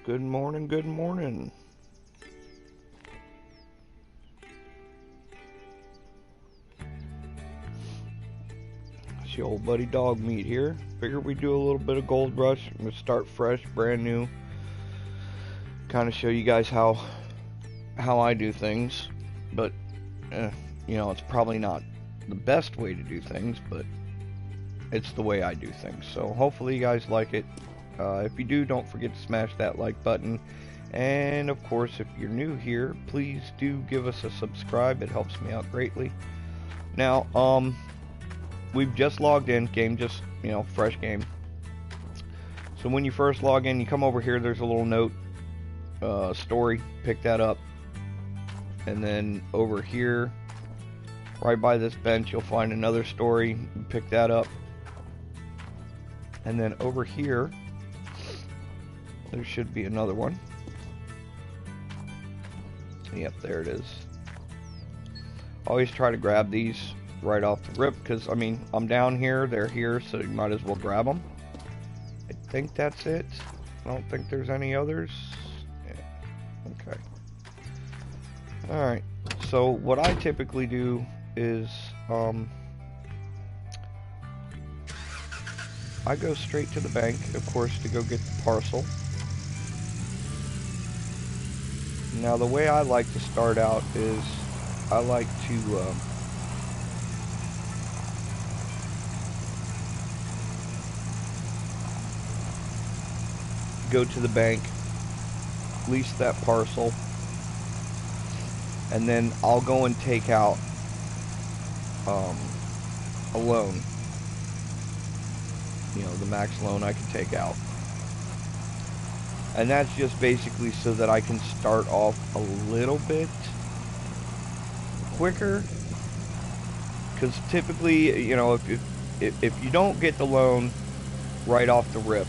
Good morning, good morning. It's your old buddy Dog Meat here. Figured we'd do a little bit of Gold Rush. I'm gonna start fresh, brand new. Kind of show you guys how I do things. But, it's probably not the best way to do things, but it's the way I do things. So hopefully you guys like it. If you do, don't forget to smash that like button. And of course, if you're new here, please do give us a subscribe. It helps me out greatly. Now, we've just logged in. Game just, fresh game. So when you first log in, you come over here. There's a little note, story. Pick that up. And then over here, right by this bench, you'll find another story. Pick that up. And then over here, there should be another one. Yep, there it is. Always try to grab these right off the rip, because, I'm down here, they're here, so you might as well grab them. I think that's it. I don't think there's any others. Yeah. Okay. Alright, so what I typically do is, I go straight to the bank, of course, to go get the parcel. Now, the way I like to start out is I like to go to the bank, lease that parcel, and then I'll go and take out a loan. The max loan I can take out. And that's just basically so that I can start off a little bit quicker. Because typically, if you don't get the loan right off the rip,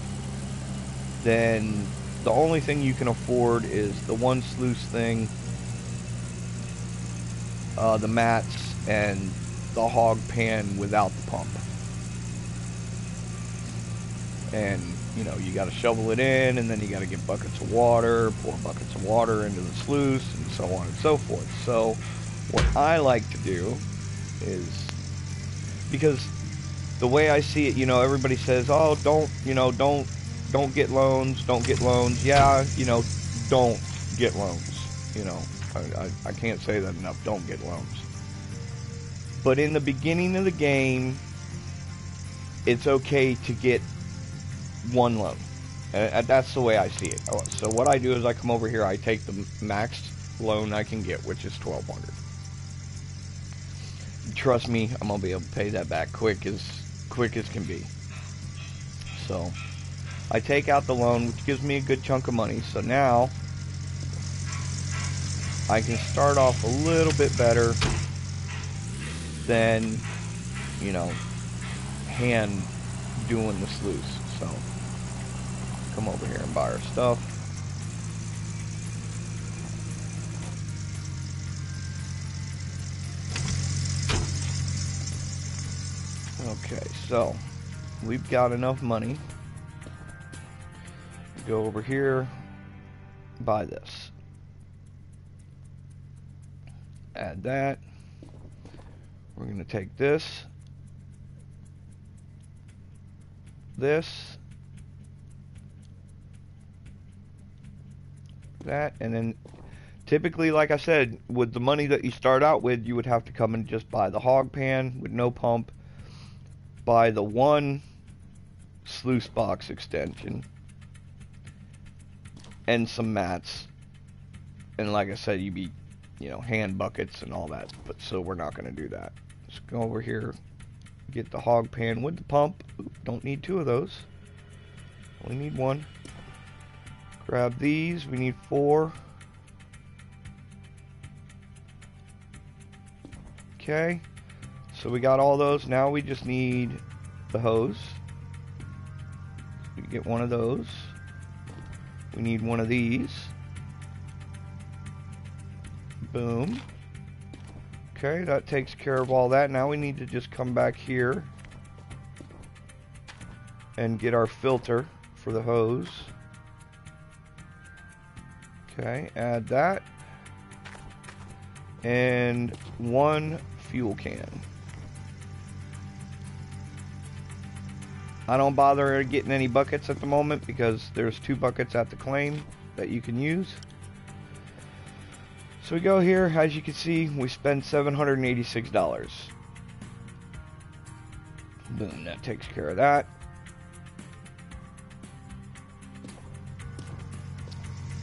then the only thing you can afford is the one sluice thing, the mats, and the hog pan without the pump. And you got to shovel it in, and then you got to get buckets of water, pour buckets of water into the sluice, and so on and so forth. So what I like to do is, because the way I see it, everybody says, oh, don't get loans, don't get loans. Yeah, don't get loans. I can't say that enough. Don't get loans. But in the beginning of the game, it's okay to get one loan. That's the way I see it. So what I do is I come over here, I take the max loan I can get, which is $1,200. Trust me, I'm gonna be able to pay that back quick as can be. So I take out the loan, which gives me a good chunk of money. So now I can start off a little bit better than, hand doing the sluice. So come over here and buy our stuff. Okay, so we've got enough money. Go over here, buy this. Add that. We're going to take this, that, and then typically, like I said, with the money that you start out with, you would have to come and just buy the hog pan with no pump, buy the one sluice box extension, and some mats, and like I said, you'd be, hand buckets and all that, but so we're not going to do that. Just go over here, get the hog pan with the pump. Don't need two of those, only need one. Grab these, we need 4. Okay, so we got all those. Now we just need the hose. We get one of those. We need one of these. Boom. Okay, that takes care of all that. Now we need to just come back here and get our filter for the hose. Okay, add that. And 1 fuel can. I don't bother getting any buckets at the moment because there's 2 buckets at the claim that you can use. So we go here, as you can see, we spend $786. Boom, that takes care of that.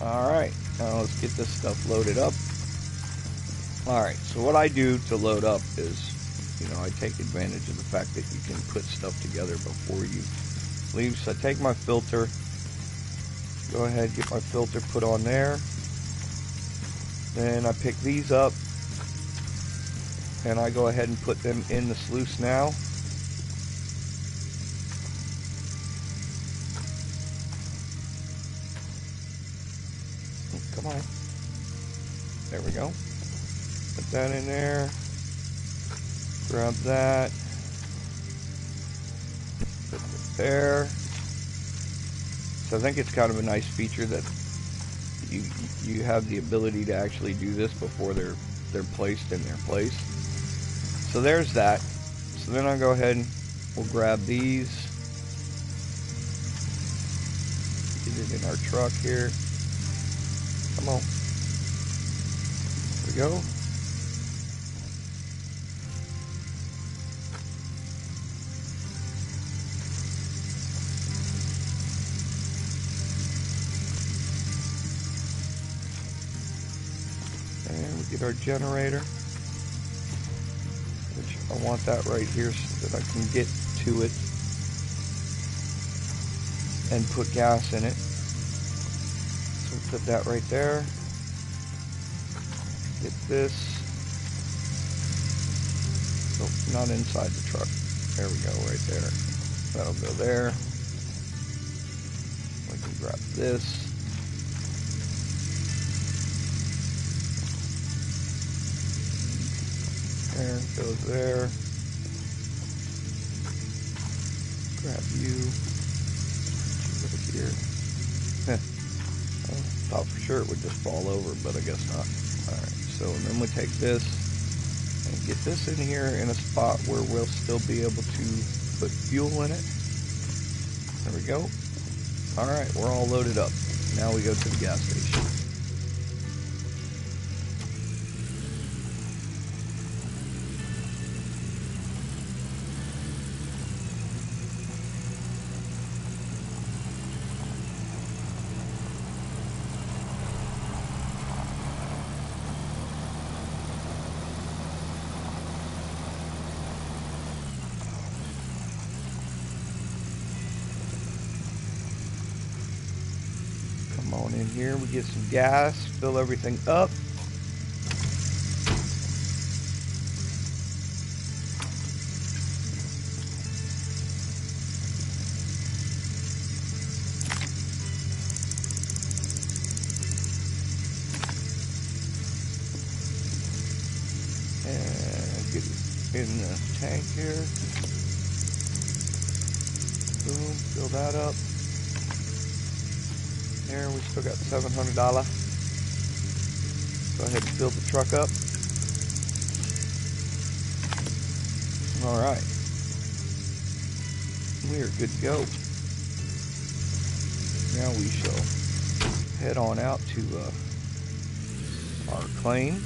Alright, now let's get this stuff loaded up. Alright, so what I do to load up is, you know, I take advantage of the fact that you can put stuff together before you leave. So I take my filter, go ahead, get my filter put on there. Then I pick these up, and I go ahead and put them in the sluice now. Come on. There we go. Put that in there. Grab that. Put it there. So I think it's kind of a nice feature that you have the ability to actually do this before they're placed in their place. So there's that. So then I'll go ahead and we'll grab these. Get it in our truck here. Come on. There we go. And we get our generator, which I want that right here so that I can get to it and put gas in it. Put that right there. Get this. Oh, not inside the truck. There we go, right there. That'll go there. We can grab this. There, goes there. Grab you. Right here. Thought for sure it would just fall over, but I guess not. Alright, so then we take this and get this in here in a spot where we'll still be able to put fuel in it. There we go. Alright, we're all loaded up. Now we go to the gas station. On in here, we get some gas, fill everything up. And get it in the tank here. Boom, fill that up. There, we still got $700. Go ahead and fill the truck up. Alright. We are good to go. Now we shall head on out to our claim.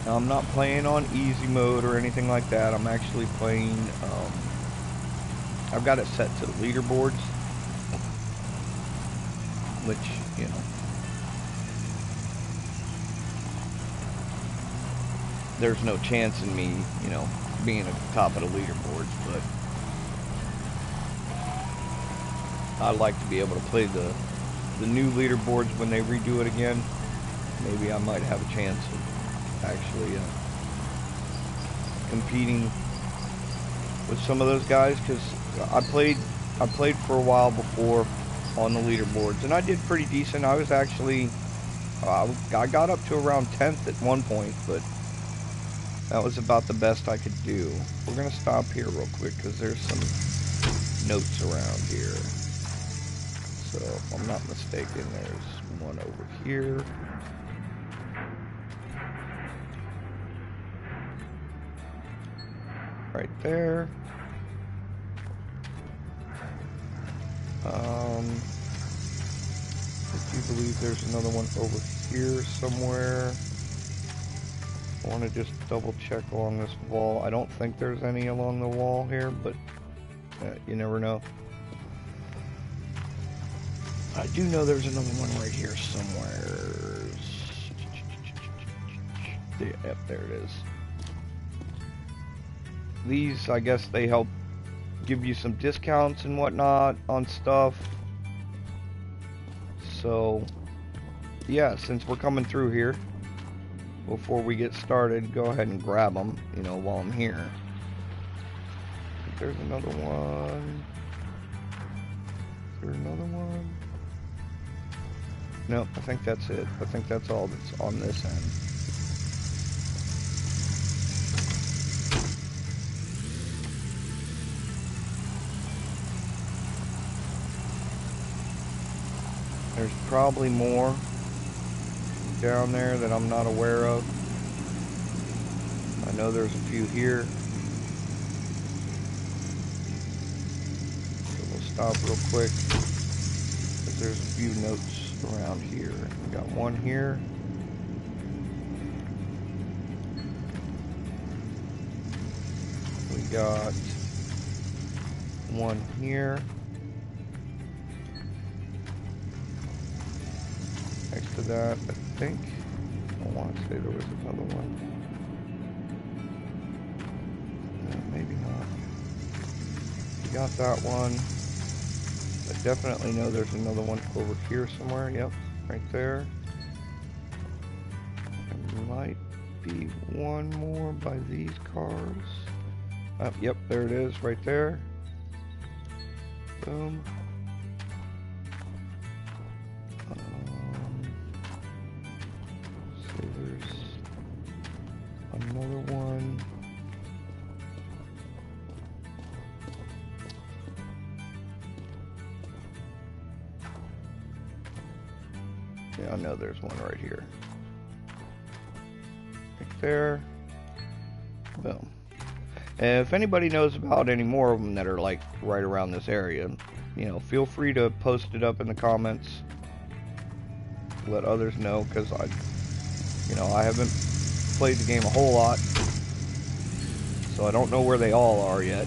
Now, I'm not playing on easy mode or anything like that. I'm actually playing, I've got it set to the leaderboards, which, you know, there's no chance in me, you know, being at the top of the leaderboards, but I'd like to be able to play the new leaderboards when they redo it again. maybe I might have a chance of actually competing with some of those guys, because I played for a while before on the leaderboards, and I did pretty decent. I was actually I got up to around 10th at one point, but that was about the best I could do. We're gonna stop here real quick because there's some notes around here. So if I'm not mistaken, there's one over here. Right there. I do believe there's another one over here somewhere. I want to just double check along this wall. I don't think there's any along the wall here, but you never know. I do know there's another one right here somewhere. Yep, there it is. These, I guess they help give you some discounts and whatnot on stuff. So, yeah, since we're coming through here, before we get started, go ahead and grab them, you know, while I'm here. There's another one. Is there another one? No, I think that's it. I think that's all that's on this end. There's probably more down there that I'm not aware of. I know there's a few here. So we'll stop real quick, because there's a few notes around here. We got one here. We got one here. Next to that, I think. I want to say there was another one. No, maybe not. We got that one. I definitely know there's another one over here somewhere. Yep, right there. There might be one more by these cars. Yep, there it is, right there. Boom. So there's another one. Yeah, I know there's one right here. Right there. Boom. And if anybody knows about any more of them that are like right around this area, you know, feel free to post it up in the comments. Let others know, because I haven't played the game a whole lot, so I don't know where they all are yet.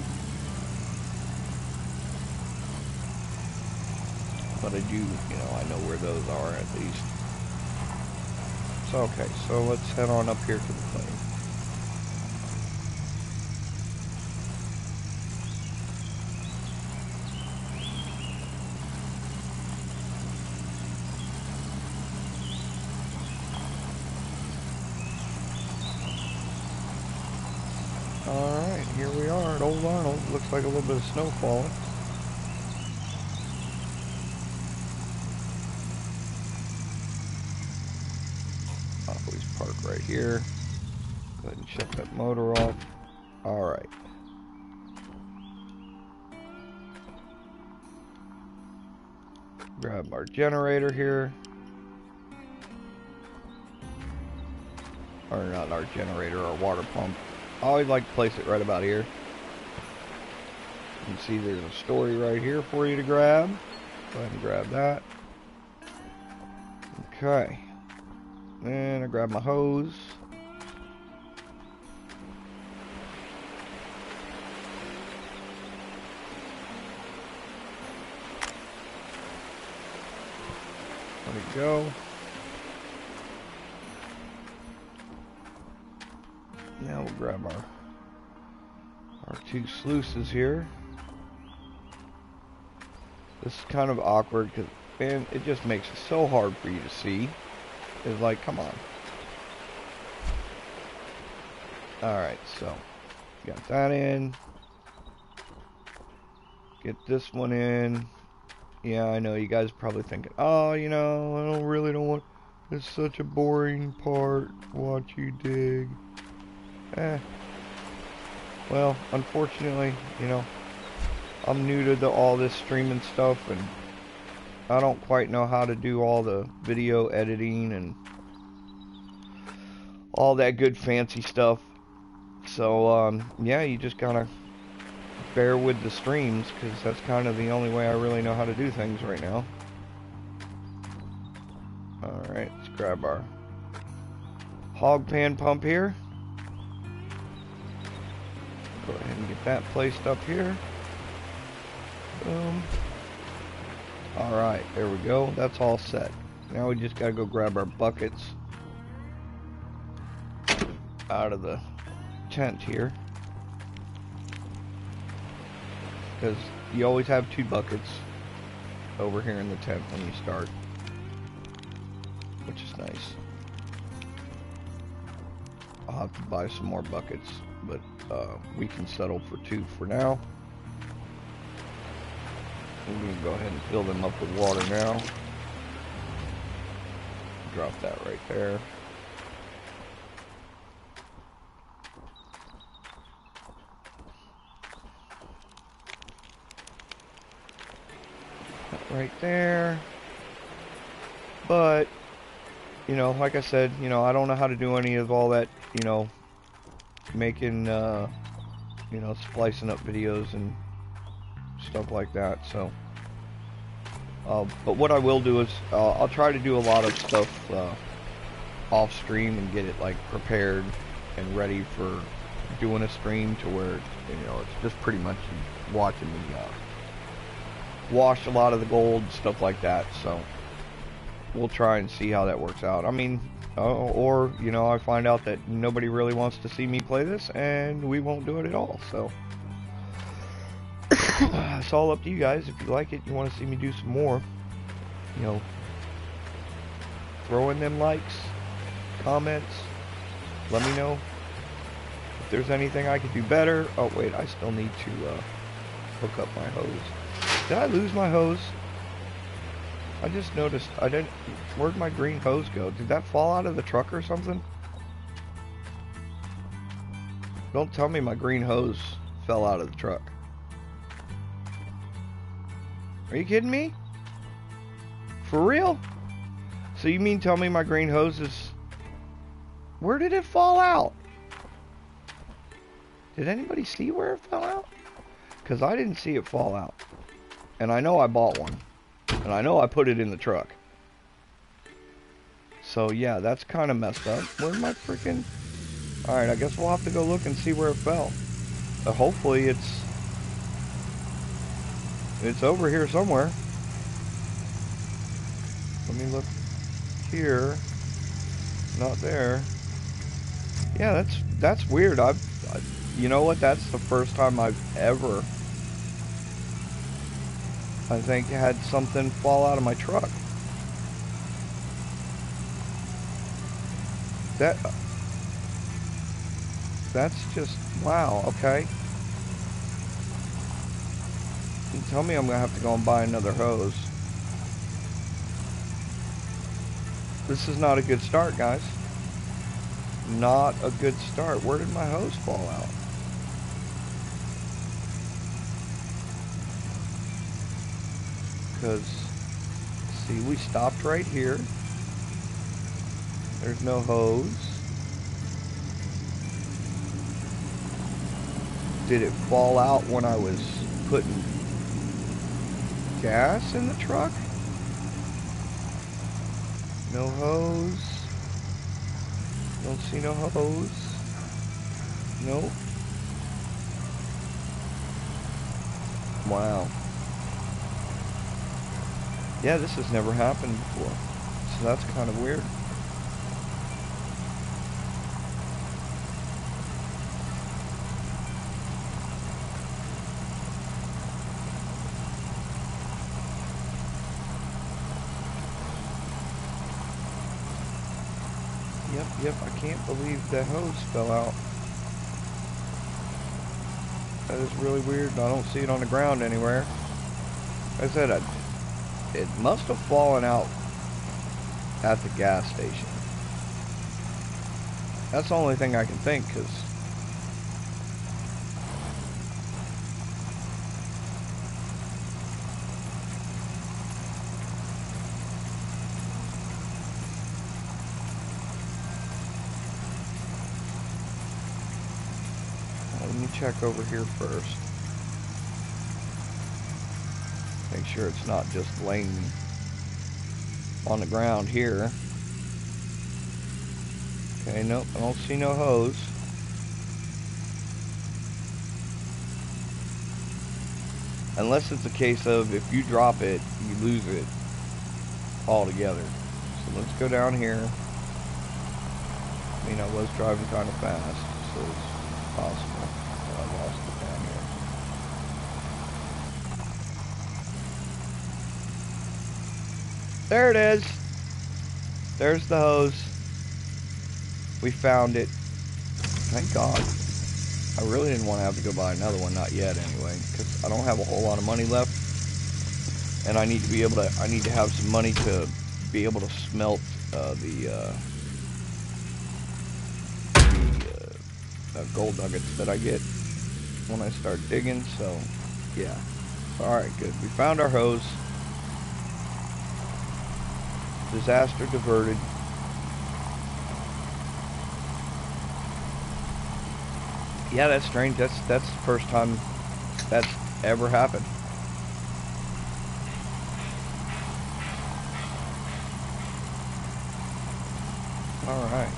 But I do, I know where those are at least. So, okay, so let's head on up here to the plane. Alright, here we are at Old Arnold. Looks like a little bit of snow falling. Always park right here. Go ahead and shut that motor off. Alright. Grab our generator here. Or not our generator, our water pump. I always like to place it right about here. You can see there's a story right here for you to grab. Go ahead and grab that. Okay. Then I grab my hose. There we go. Now we'll grab our two sluices here. This is kind of awkward because, man, it just makes it so hard for you to see. is like, come on. Alright, so got that in. Get this one in. Yeah, I know you guys are probably thinking, oh, you know, I don't want, it's such a boring part, watch you dig. Well, unfortunately, you know, I'm new to all this streaming stuff, and I don't quite know how to do all the video editing and all that good fancy stuff. So, yeah, you just gotta bear with the streams, because that's kind of the only way I really know how to do things right now. Alright, let's grab our hog pan pump here. Go ahead and get that placed up here. Boom. Alright, there we go. That's all set. Now we just gotta go grab our buckets out of the tent here. Because you always have 2 buckets over here in the tent when you start, which is nice. I'll have to buy some more buckets, but we can settle for 2 for now. We're going to go ahead and fill them up with water now. Drop that right there. That right there. But, you know, like I said, you know, I don't know how to do any of all that, you know, making, you know, splicing up videos and stuff like that, so but what I will do is I'll try to do a lot of stuff off stream and get it like prepared and ready for doing a stream, to where, you know, it's just pretty much watching me wash a lot of the gold, stuff like that. So we'll try and see how that works out. I mean, or, you know, I find out that nobody really wants to see me play this and we won't do it at all, so it's all up to you guys. If you like it, you want to see me do some more, you know, throw in them likes, comments, let me know if there's anything I could do better. Oh wait, I still need to hook up my hose. Did I lose my hose? I just noticed I didn't. Where'd my green hose go? Did that fall out of the truck or something? Don't tell me my green hose fell out of the truck. Are you kidding me? For real? So you mean tell me my green hose is... Where did it fall out? Did anybody see where it fell out? Because I didn't see it fall out. And I know I bought one. And I know I put it in the truck. So yeah, that's kind of messed up. Where's my freaking... Alright, I guess we'll have to go look and see where it fell. Hopefully it's over here somewhere. Let me look here. Not there. Yeah, that's weird. You know what? That's the first time I've ever, I think, had something fall out of my truck. That's just, wow. Okay. You tell me I'm gonna have to go and buy another hose. This is not a good start, guys. Not a good start. Where did my hose fall out? Because, see, we stopped right here. There's no hose. Did it fall out when I was putting gas in the truck? No hose. Don't see no hose. Nope. Wow. Yeah, this has never happened before. So that's kind of weird. Yep, I can't believe that hose fell out. That is really weird. I don't see it on the ground anywhere. Like I said, it must have fallen out at the gas station. That's the only thing I can think, because let me check over here first. Make sure it's not just laying on the ground here. Okay, nope, I don't see no hose. Unless it's a case of if you drop it, you lose it altogether. So let's go down here. I mean, I was driving kind of fast, so it's possible that I lost it down here. There it is. There's the hose. We found it. Thank God. I really didn't want to have to go buy another one, not yet anyway, because I don't have a whole lot of money left, and I need to be able to. I need to have some money to be able to smelt the gold nuggets that I get when I start digging. So, yeah. All right, good. We found our hose. Disaster diverted. Yeah, that's strange. That's the first time that's ever happened. All right.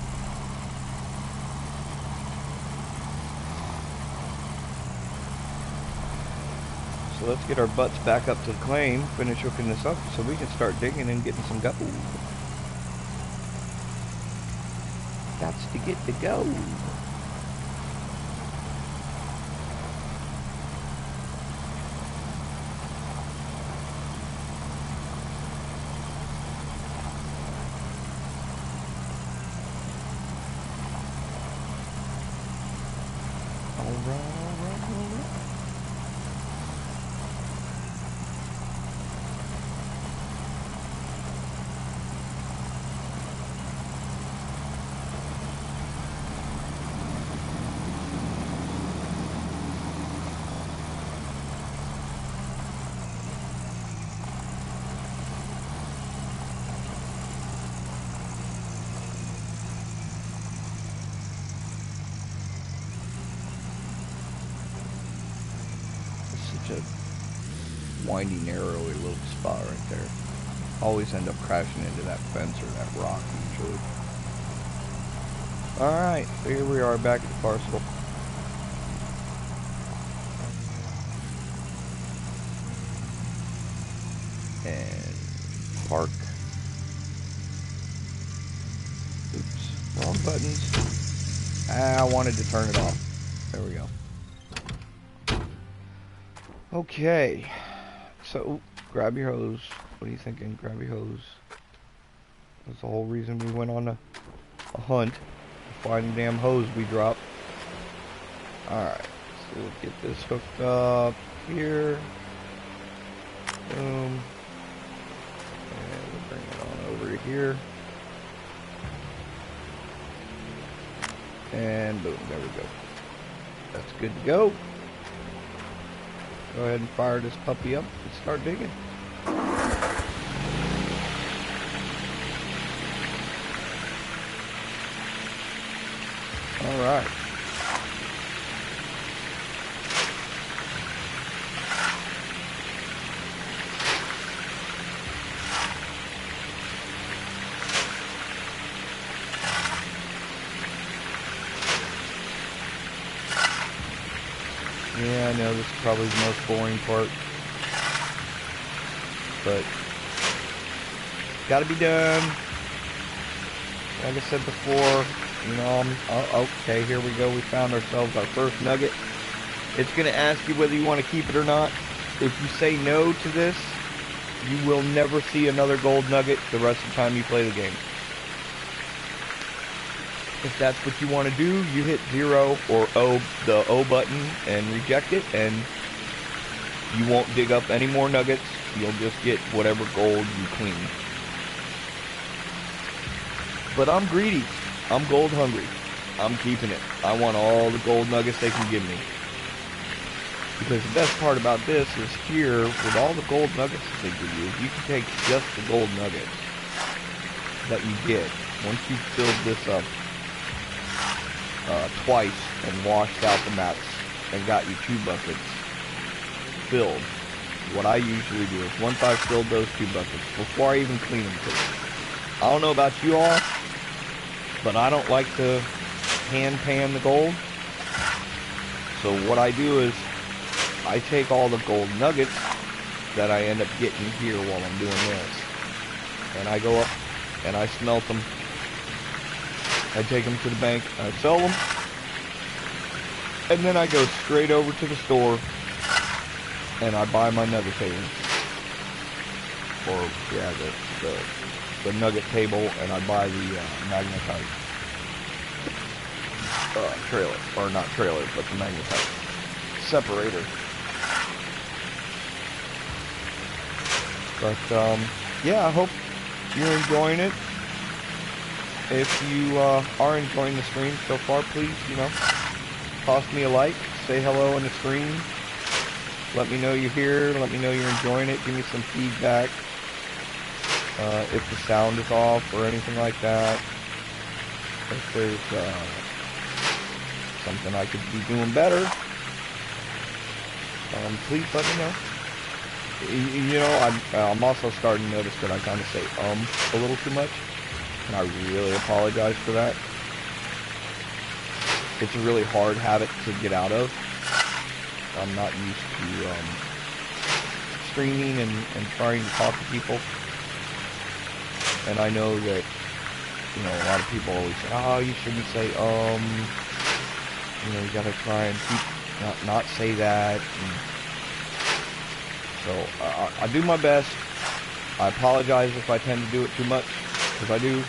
So let's get our butts back up to the claim, finish hooking this up so we can start digging and getting some gold. That's to get the gold. Such a windy, narrowy little spot right there. Always end up crashing into that fence or that rock usually. Alright, so here we are back at the parcel. And park. Oops, wrong buttons. I wanted to turn it off. There we go. Okay, so grab your hose. What are you thinking? Grab your hose. That's the whole reason we went on a hunt to find the damn hose we dropped. Alright, so we'll get this hooked up here. Boom. And we'll bring it on over to here. And boom, there we go. That's good to go. Go ahead and fire this puppy up and start digging. All right. Yeah, I know this is probably the most boring part, but gotta be done. Like I said before, you know, okay, here we go. We found ourselves our first nugget. It's gonna ask you whether you want to keep it or not. If you say no to this, you will never see another gold nugget the rest of the time you play the game. If that's what you want to do, you hit 0 or O, the O button, and reject it, and you won't dig up any more nuggets. You'll just get whatever gold you clean. But I'm greedy. I'm gold hungry. I'm keeping it. I want all the gold nuggets they can give me. Because the best part about this is here, with all the gold nuggets that they give you, you can take just the gold nuggets that you get. Once you've filled this up twice and washed out the mats and got you 2 buckets filled, what I usually do is once I've filled those 2 buckets, before I even clean them, I don't know about you all, but I don't like to hand pan the gold. So what I do is I take all the gold nuggets that I end up getting here while I'm doing this, and I go up and I smelt them. I take them to the bank, I sell them, and then I go straight over to the store and I buy my nugget table, or yeah, the nugget table, and I buy the magnetite trailer, or not trailer, but the magnetite separator. But yeah, I hope you're enjoying it. If you are enjoying the stream so far, please, toss me a like, say hello on the stream, let me know you're here, let me know you're enjoying it, give me some feedback, if the sound is off or anything like that, if there's something I could be doing better, please let me know. I'm also starting to notice that I kind of say a little too much, and I really apologize for that. It's a really hard habit to get out of. I'm not used to streaming and trying to talk to people, and I know that a lot of people always say, oh, you shouldn't say you gotta try and keep not say that. So I do my best. I apologize if I tend to do it too much, because I do.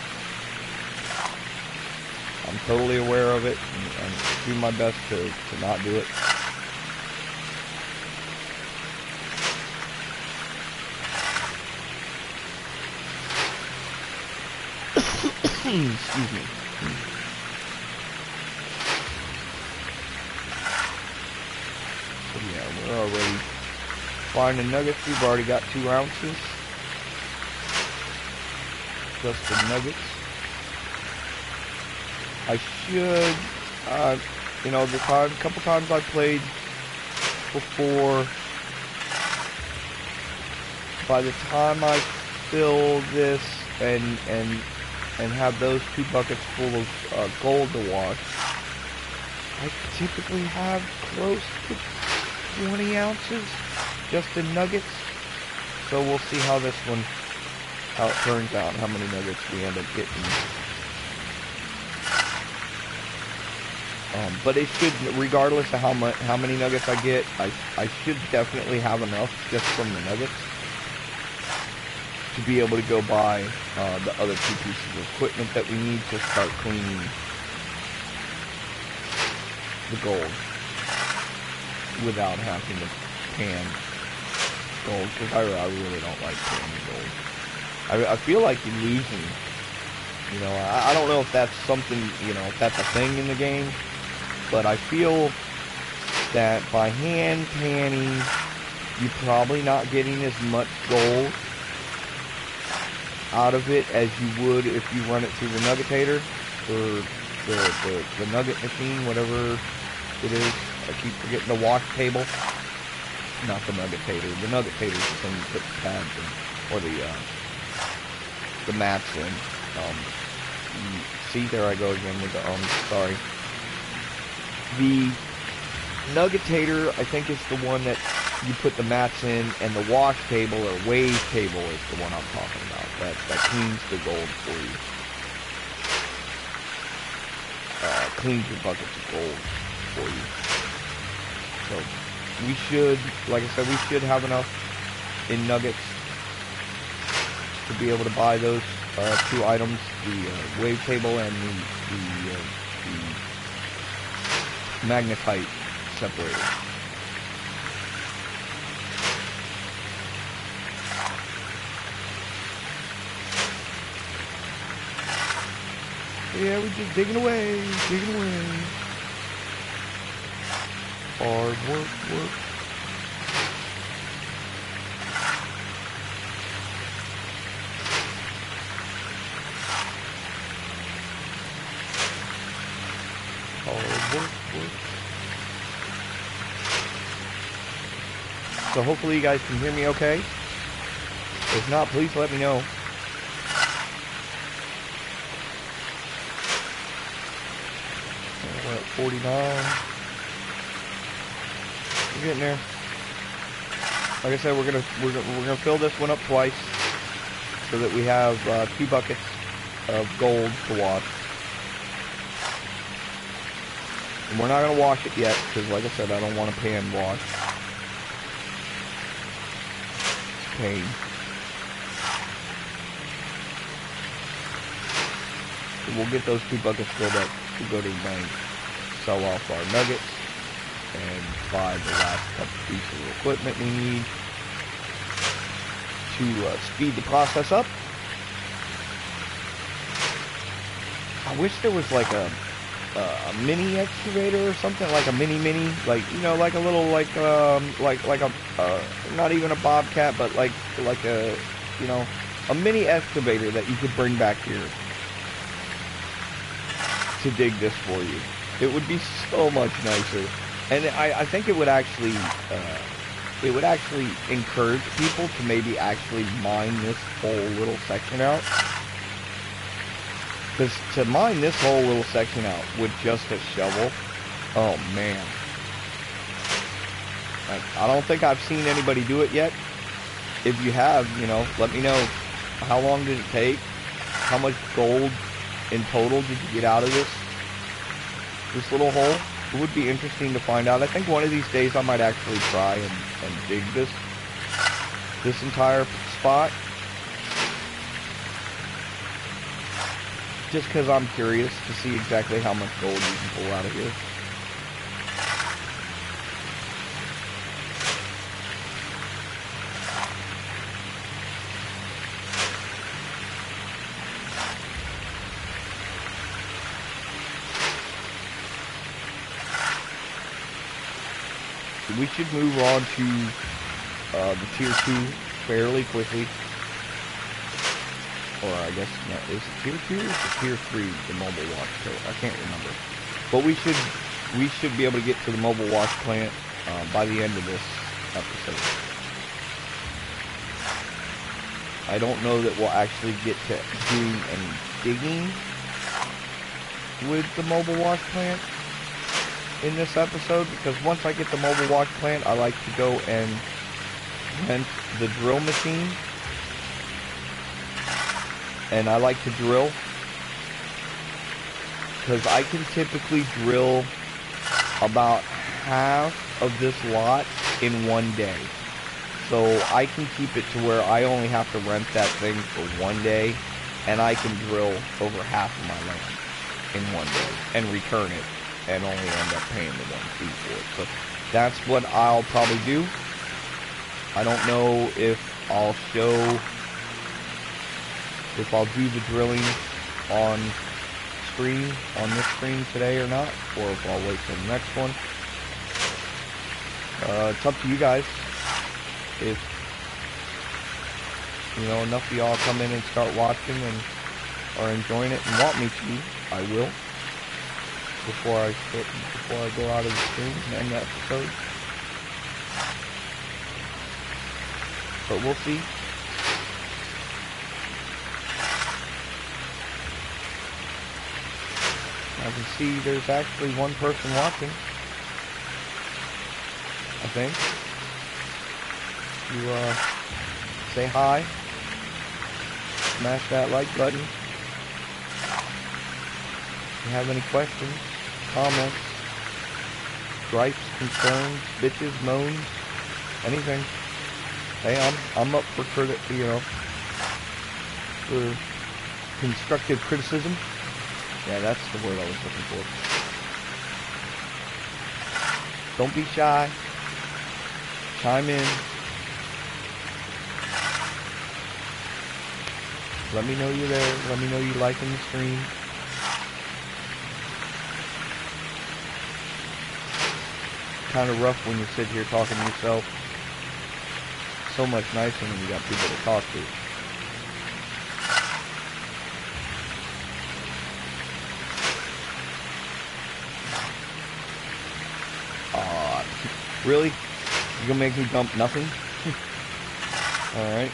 I'm totally aware of it, and do my best to not do it. Excuse me. So yeah, we're already finding nuggets. We've already got 2 ounces. Just the nuggets. I should, the couple times I played before, by the time I fill this and have those 2 buckets full of gold to wash, I typically have close to 20 ounces just in nuggets. So we'll see how this one, how it turns out, how many nuggets we end up getting. But it should, regardless of how many nuggets I get, I should definitely have enough just from the nuggets to be able to go buy the other 2 pieces of equipment that we need to start cleaning the gold without having to pan gold, because I really don't like panning gold. I feel like you're losing. I don't know if that's something, if that's a thing in the game, but I feel that by hand panning, you're probably not getting as much gold out of it as you would if you run it through the nuggetator, or the nugget machine, whatever it is. I keep forgetting the wash table. Not the nuggetator. The nuggetator is the thing you put the pads in, or the mats in. See, there I go again with the sorry. The nuggetator, I think, is the one that you put the mats in, and the wash table or wave table is the one I'm talking about. That cleans the gold for you. Cleans your buckets of gold for you. So we should, like I said, we should have enough in nuggets to be able to buy those two items, the wavetable and the magnetite separator. Yeah, we're just digging away, digging away. Hard work. So hopefully you guys can hear me okay. If not, please let me know. We're at 49. We're getting there. Like I said, we're gonna fill this one up twice so that we have 2 buckets of gold to wash. And we're not gonna wash it yet because, like I said, I don't want to pan wash. Pain. So we'll get those 2 buckets filled up to go to the bank, sell off our nuggets, and buy the last couple pieces of equipment we need to speed the process up. I wish there was like a mini excavator or something, like a mini, like, you know, like a little, like a not even a bobcat, but like a, you know, a mini excavator that you could bring back here to dig this for you. It would be so much nicer, and I think it would actually encourage people to maybe actually mine this whole little section out. Because to mine this whole little section out with just a shovel, oh man. I don't think I've seen anybody do it yet. If you have, you know, let me know. How long did it take? How much gold in total did you get out of this little hole? It would be interesting to find out. I think one of these days I might actually try and dig this entire spot. Just because I'm curious to see exactly how much gold you can pull out of here. So we should move on to the tier 2 fairly quickly. Or I guess, no, is it tier 2 or is it tier 3, the mobile wash plant? I can't remember. But we should be able to get to the mobile wash plant by the end of this episode. I don't know that we'll actually get to doing any digging with the mobile wash plant in this episode, because once I get the mobile wash plant, I like to go and rent the drill machine. And I like to drill because I can typically drill about half of this lot in one day. So I can keep it to where I only have to rent that thing for one day, and I can drill over half of my land in one day and return it and only end up paying the 1 fee for it. So that's what I'll probably do. I don't know if I'll show... if I'll do the drilling on screen, on this screen today or not, or if I'll wait till the next one. It's up to you guys. If, you know, enough of y'all come in and start watching and are enjoying it and want me to, I will. Before I go out of the stream and end the episode. But we'll see. I can see there's actually one person watching. I think. You say hi. Smash that like button. If you have any questions, comments, gripes, concerns, bitches, moans, anything. Hey, I'm up for credit, you know, for constructive criticism. Yeah, that's the word I was looking for. Don't be shy. Chime in. Let me know you're there. Let me know you're liking the stream. Kind of rough when you sit here talking to yourself. So much nicer when you got people to talk to. Really? You gonna make me dump nothing? Alright.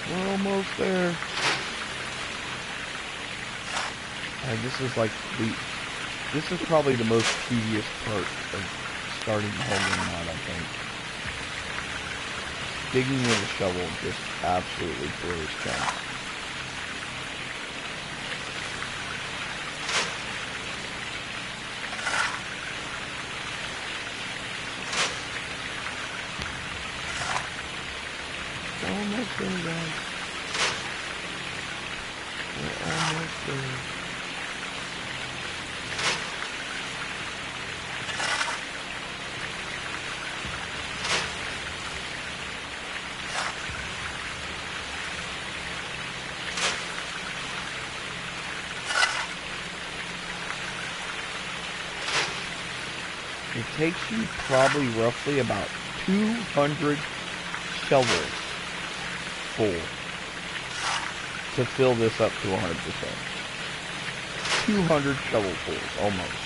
We're almost there. And this is like this is probably the most tedious part of starting the whole game out, I think. Digging with a shovel just absolutely blows chunks. Almost there, guys. We're almost there. It takes you probably roughly about 200 shovels full to fill this up to 100%. 200 shovelfuls, almost.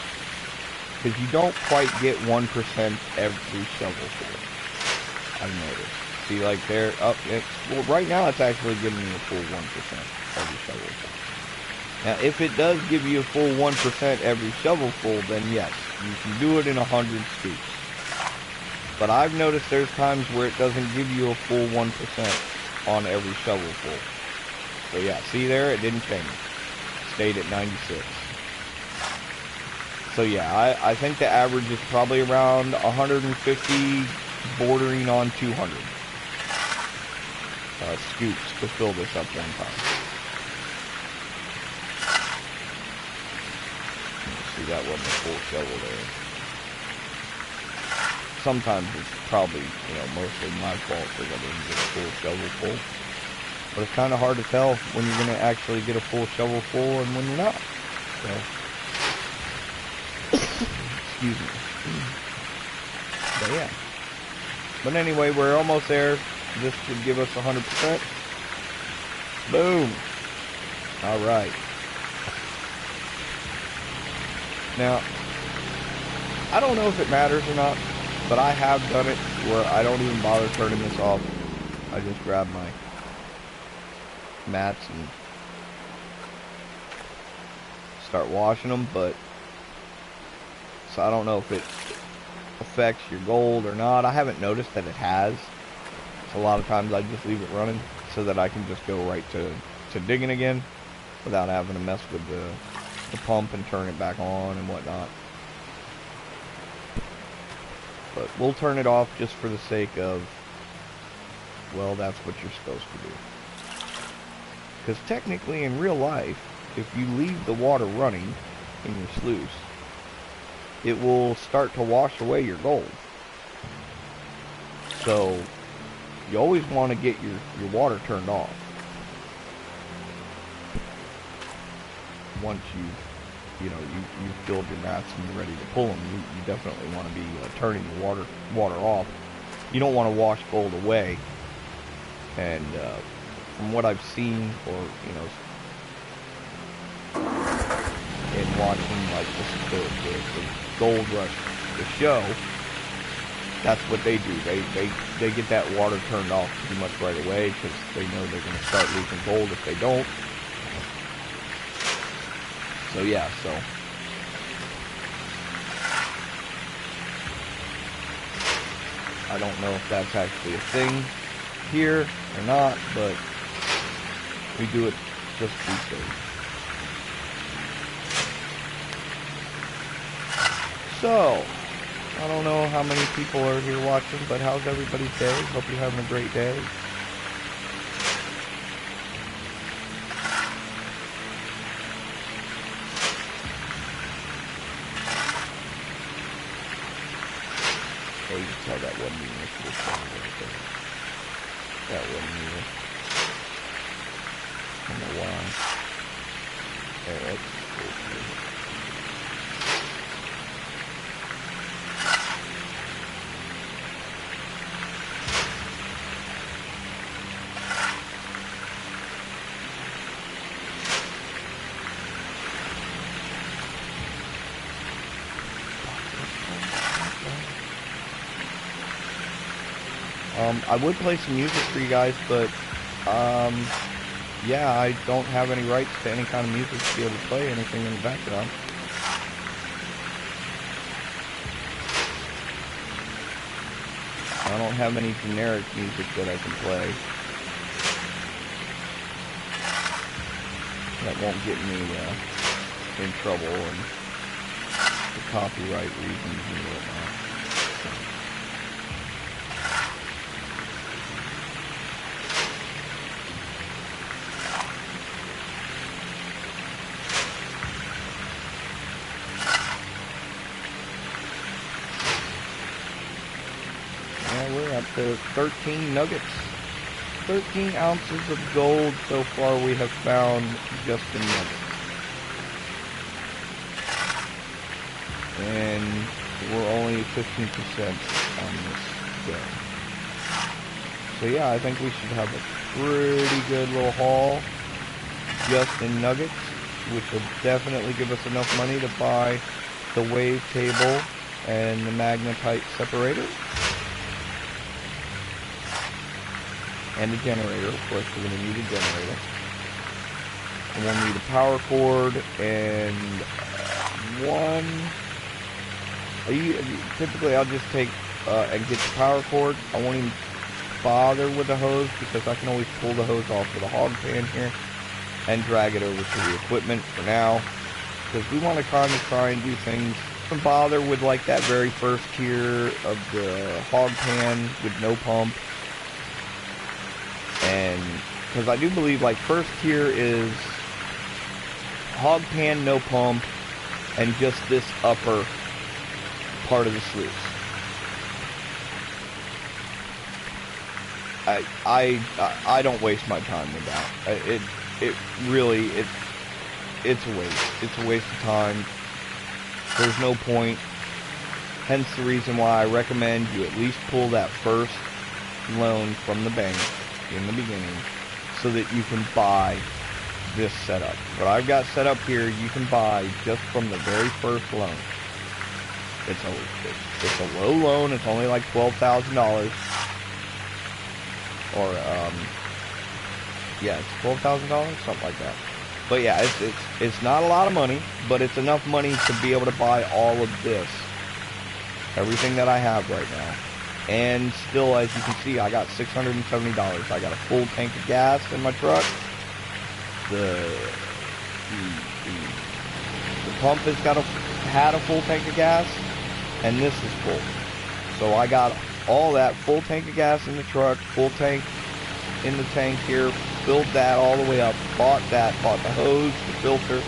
Because you don't quite get 1% every shovelful, I've noticed. See, like there, up, well, right now it's actually giving me a full 1% every shovelful. Now, if it does give you a full 1% every shovelful, then yes, you can do it in 100 scoops. But I've noticed there's times where it doesn't give you a full 1% on every shovelful. So yeah, see there, it didn't change. It stayed at 96. So yeah, I think the average is probably around 150, bordering on 200 scoops to fill this up one time. See, that wasn't a full shovel there. Sometimes it's probably, you know, mostly my fault because I didn't get a full shovel full. But it's kind of hard to tell when you're going to actually get a full shovel full and when you're not. So, excuse me. But yeah. But anyway, we're almost there. This should give us 100%. Boom. Alright. Now, I don't know if it matters or not, but I have done it where I don't even bother turning this off. I just grab my mats and start washing them, but so I don't know if it affects your gold or not. I haven't noticed that it has. So a lot of times I just leave it running so that I can just go right to digging again without having to mess with the pump and turn it back on and whatnot. But we'll turn it off just for the sake of, well, that's what you're supposed to do. Because technically in real life, if you leave the water running in your sluice, it will start to wash away your gold. So you always want to get your water turned off. Once you've filled your mats and you're ready to pull them, you definitely want to be turning the water off. You don't want to wash gold away. And from what I've seen, or in watching like the Gold Rush, the show, that's what they do. They get that water turned off pretty much right away because they know they're going to start losing gold if they don't. So yeah, so I don't know if that's actually a thing here or not, but we do it just to be safe. So, I don't know how many people are here watching, but how's everybody's day? Hope you're having a great day. Oh, you can tell that wasn't even a cool song right there. That wasn't even. I don't know why. Yeah, that's cool too. I would play some music for you guys, but, yeah, I don't have any rights to any kind of music to be able to play anything in the background. I don't have any generic music that I can play that won't get me, in trouble and for copyright reasons and whatnot. We're up to 13 nuggets. 13 ounces of gold so far we have found just in nuggets. And we're only 15% on this day. So yeah, I think we should have a pretty good little haul just in nuggets, which will definitely give us enough money to buy the wave table and the magnetite separator. And a generator, of course, we're going to need a generator. And we'll need a power cord and typically I'll just take and get the power cord. I won't even bother with the hose because I can always pull the hose off with a hog pan here and drag it over to the equipment for now. Because we want to kind of try and do things. Don't bother with like that very first tier of the hog pan with no pump. And because I do believe like first tier is hog pan, no pump, and just this upper part of the sluice. I don't waste my time with that. It's a waste. It's a waste of time. There's no point. Hence the reason why I recommend you at least pull that first loan from the bank in the beginning so that you can buy this setup. What I've got set up here, you can buy just from the very first loan. It's a low loan. It's only like $12,000. Or yeah, it's $12,000, something like that. But yeah, it's not a lot of money, but it's enough money to be able to buy all of this, everything that I have right now. And still, as you can see, I got $670. I got a full tank of gas in my truck. The pump had a full tank of gas, and this is full. So I got all that full tank of gas in the truck, full tank in the tank here, filled that all the way up, bought the hose, the filter,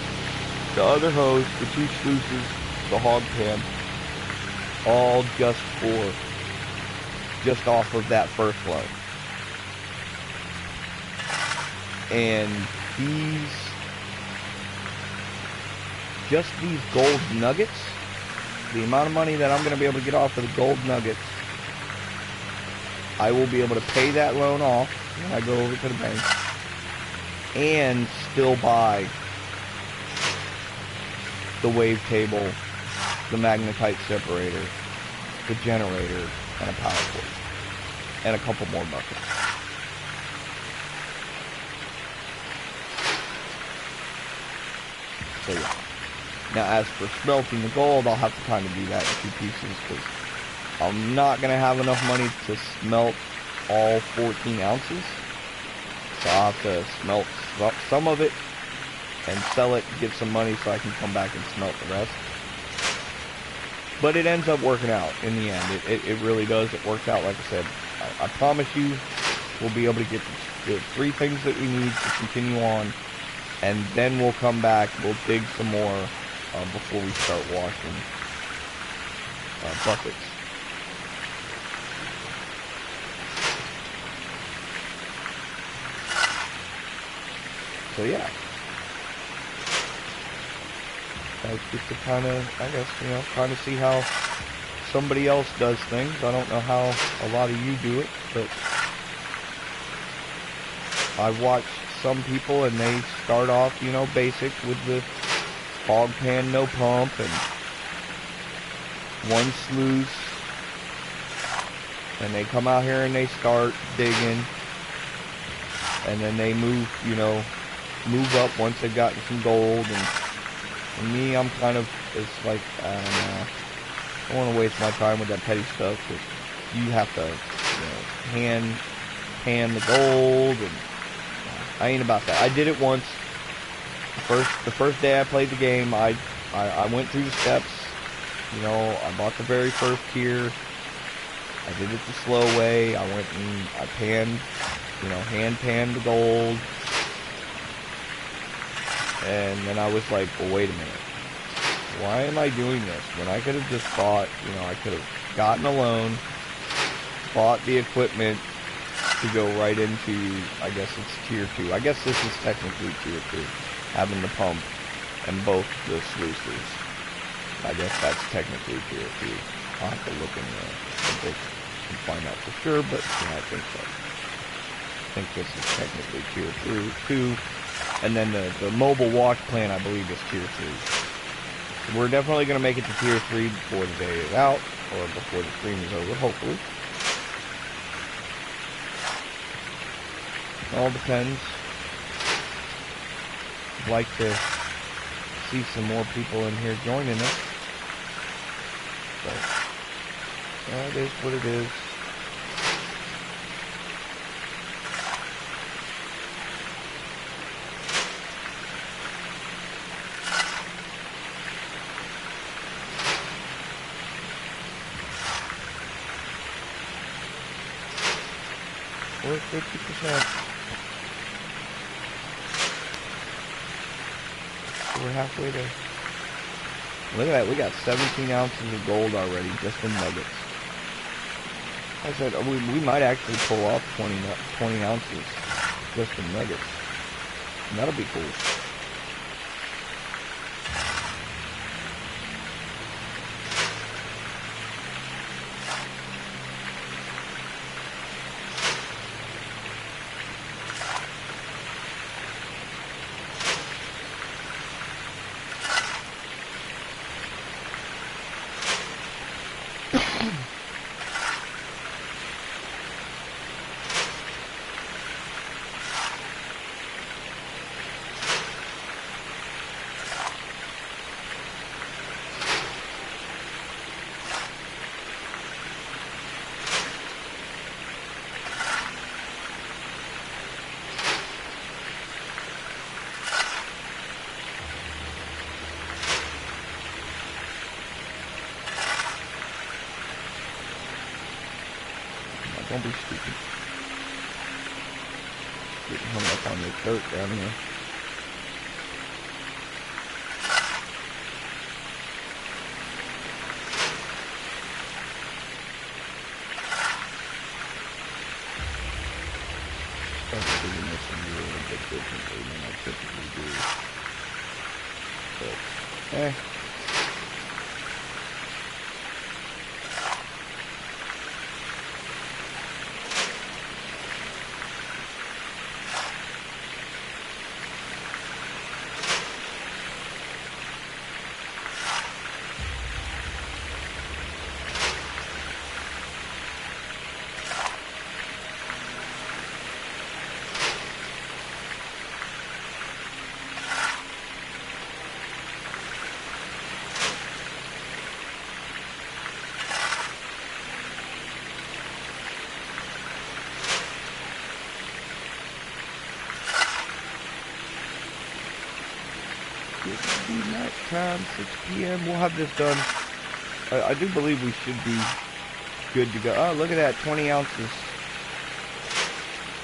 the other hose, the 2 sluices, the hog pan, all just off of that first load. And these gold nuggets, the amount of money that I'm going to be able to get off of the gold nuggets, I will be able to pay that loan off when I go over to the bank and still buy the wave table, the magnetite separator, the generator, and a power cord, and a couple more buckets. So yeah. Now as for smelting the gold, I'll have to kind of do that in 2 pieces because I'm not going to have enough money to smelt all 14 ounces. So I'll have to smelt some of it and sell it, get some money so I can come back and smelt the rest. But it ends up working out in the end. It really does. It works out, like I said. I promise you, we'll be able to get the 3 things that we need to continue on. And then we'll come back, we'll dig some more before we start washing buckets. So yeah. That's just to kind of, I guess, you know, kind of see how somebody else does things. I don't know how a lot of you do it, but I've watched some people and they start off, you know, basic with the hog pan, no pump, and 1 sluice. And they come out here and they start digging. And then they move, you know, move up once they've gotten some gold. And for me, I'm kind of, it's like, I don't know, I don't want to waste my time with that petty stuff, but you have to, you know, hand the gold, and I ain't about that. I did it once. The first day I played the game, I went through the steps. You know, I bought the very first tier. I did it the slow way. I went and I panned, you know, hand panned the gold. And then I was like, well, wait a minute. Why am I doing this? When I could have just bought, you know, I could have gotten a loan, bought the equipment to go right into, I guess it's tier 2. I guess this is technically tier 2, having the pump and both the sluices. I guess that's technically tier 2. I'll have to look in the book and find out for sure, but yeah, I think so. I think this is technically tier 2. And then the mobile wash plan, I believe, is tier 3. So we're definitely going to make it to tier 3 before the day is out, or before the stream is over, hopefully. It all depends. I'd like to see some more people in here joining us. But it is what it is. We're at 50%. So we're halfway there. Look at that, we got 17 ounces of gold already, just in nuggets. Like I said, we might actually pull off 20 ounces just in nuggets. And that'll be cool. Don't be stupid. Getting hung up on the dirt down here. Started doing this a little bit differently than I typically do. But, should be night time, 6 p.m. We'll have this done. I do believe we should be good to go. Oh, look at that, 20 ounces.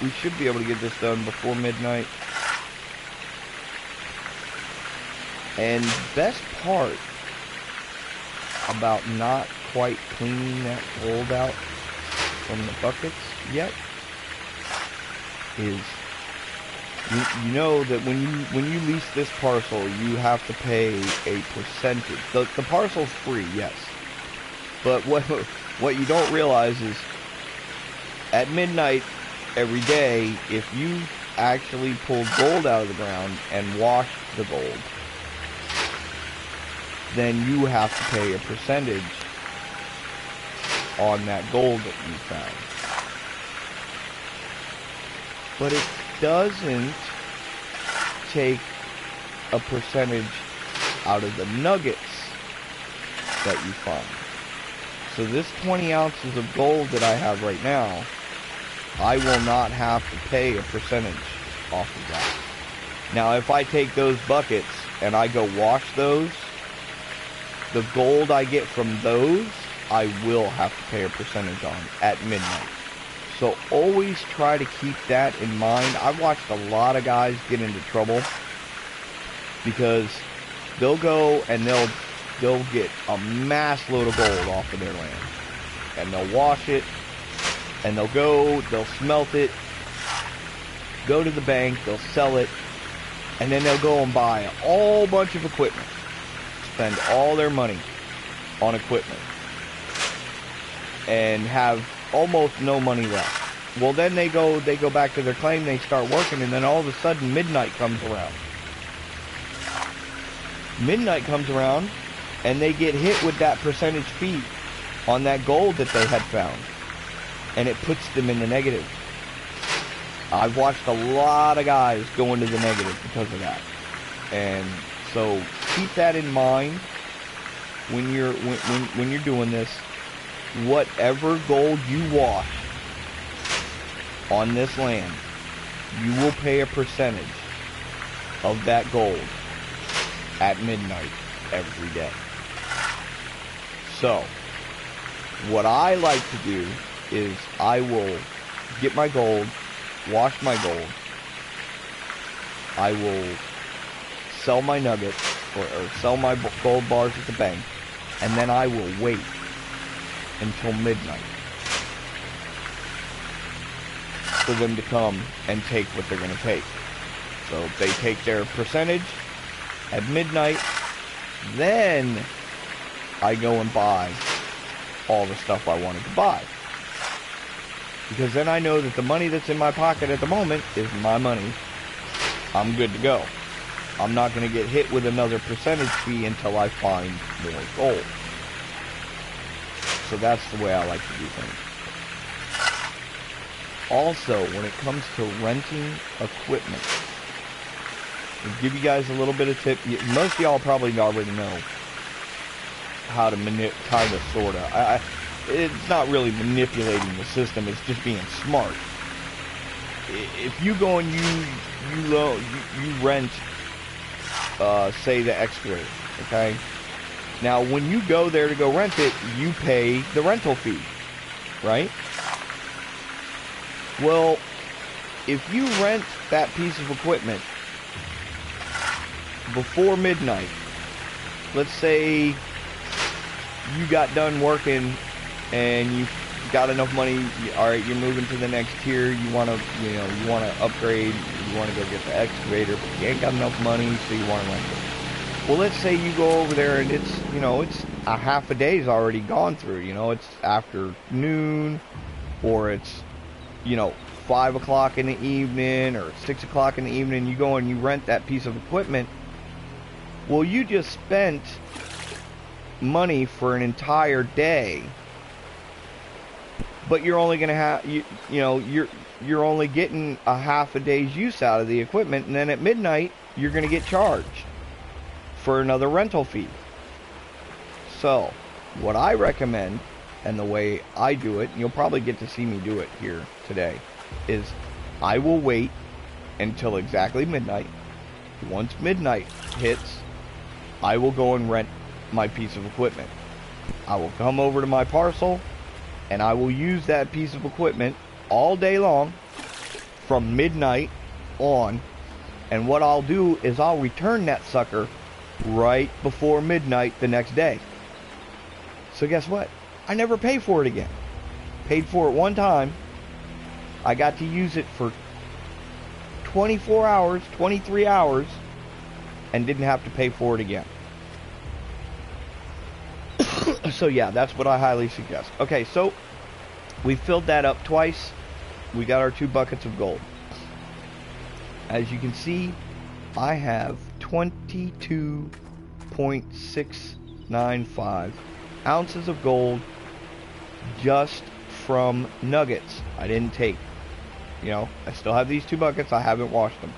We should be able to get this done before midnight. And best part about not quite cleaning that gold out from the buckets yet is you know that when you lease this parcel, you have to pay a percentage. The parcel's free, yes, but what you don't realize is at midnight every day, if you actually pulled gold out of the ground and washed the gold, then you have to pay a percentage on that gold that you found. But it doesn't take a percentage out of the nuggets that you find. So this 20 ounces of gold that I have right now, I will not have to pay a percentage off of that. Now if I take those buckets and I go wash those, the gold I get from those, I will have to pay a percentage on at midnight. So always try to keep that in mind. I've watched a lot of guys get into trouble because they'll go and they'll get a mass load of gold off of their land. And they'll wash it, and they'll smelt it, go to the bank, they'll sell it, and then they'll go and buy a whole bunch of equipment. Spend all their money on equipment and have almost no money left. Well, then they go back to their claim, they start working, and then all of a sudden midnight comes around. Midnight comes around and they get hit with that percentage fee on that gold that they had found, and it puts them in the negative. I've watched a lot of guys go into the negative because of that. And so keep that in mind when you're doing this. Whatever gold you wash on this land, you will pay a percentage of that gold at midnight every day. So what I like to do is I will get my gold, wash my gold, I will sell my nuggets or sell my gold bars at the bank, and then I will wait until midnight for them to come and take what they're going to take. So if they take their percentage at midnight, then I go and buy all the stuff I wanted to buy. Because then I know that the money that's in my pocket at the moment is my money. I'm good to go. I'm not going to get hit with another percentage fee until I find more gold. So that's the way I like to do things. Also, when it comes to renting equipment, I'll give you guys a little bit of tip. Most of y'all probably already know how to kind of, sort of. It's not really manipulating the system, it's just being smart. If you go and you rent, say, the excavator, okay? Now, when you go there to go rent it, you pay the rental fee, right? Well, if you rent that piece of equipment before midnight, let's say you got done working and you got enough money, all right, you're moving to the next tier, you want to upgrade, you want to go get the excavator, but you ain't got enough money, so you want to rent it. Well, let's say you go over there and it's, it's a half a day's already gone through, it's afternoon, or it's, 5 o'clock in the evening, or 6 o'clock in the evening, you go and you rent that piece of equipment. Well, you just spent money for an entire day, but you're only going to have, you're only getting a half a day's use out of the equipment, and then at midnight, you're going to get charged for another rental fee. So, what I recommend, and the way I do it, and you'll probably get to see me do it here today, is I will wait until exactly midnight. Once midnight hits, I will go and rent my piece of equipment. I will come over to my parcel, and I will use that piece of equipment all day long from midnight on. And what I'll do is I'll return that sucker right before midnight the next day. So guess what? I never pay for it again. Paid for it one time. I got to use it for 24 hours, 23 hours, and didn't have to pay for it again. So yeah, that's what I highly suggest. Okay, so we filled that up twice. We got our 2 buckets of gold. As you can see, I have 22.695 ounces of gold just from nuggets. I didn't take, you know, I still have these 2 buckets. I haven't washed them.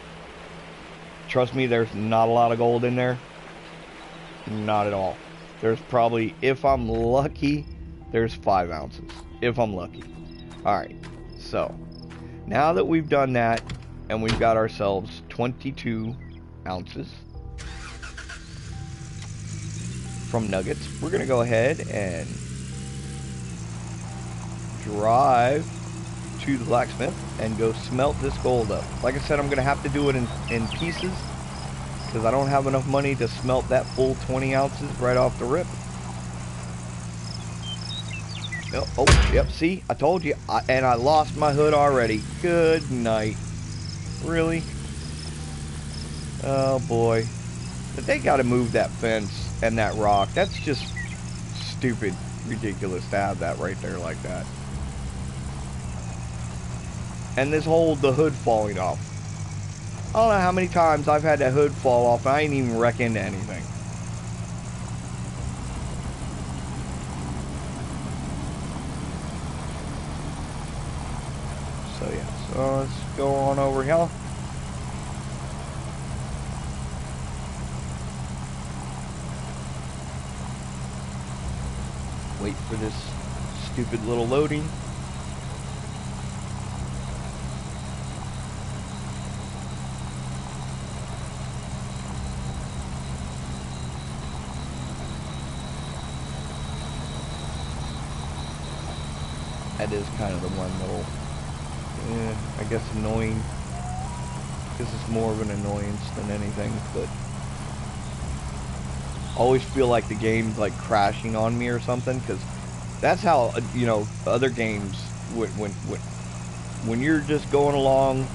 Trust me, there's not a lot of gold in there. Not at all. There's probably, if I'm lucky, there's 5 ounces. If I'm lucky. Alright, so now that we've done that, and we've got ourselves 22 ounces from nuggets, we're going to go ahead and drive to the blacksmith and go smelt this gold up. Like I said, I'm going to have to do it in pieces, because I don't have enough money to smelt that full 20 ounces right off the rip. Oh, yep, see? I told you. And I lost my hood already. Good night. Really? Oh, boy. But they got to move that fence and that rock. That's just stupid, ridiculous to have that right there like that. And this whole, the hood falling off. I don't know how many times I've had that hood fall off and I ain't even wreck into anything. So yeah, so let's go on over here. Wait for this stupid little loading. That is kind of the one little, I guess, annoying. This is more of an annoyance than anything, but I always feel like the game's like crashing on me or something, because that's how, you know, other games, when you're just going along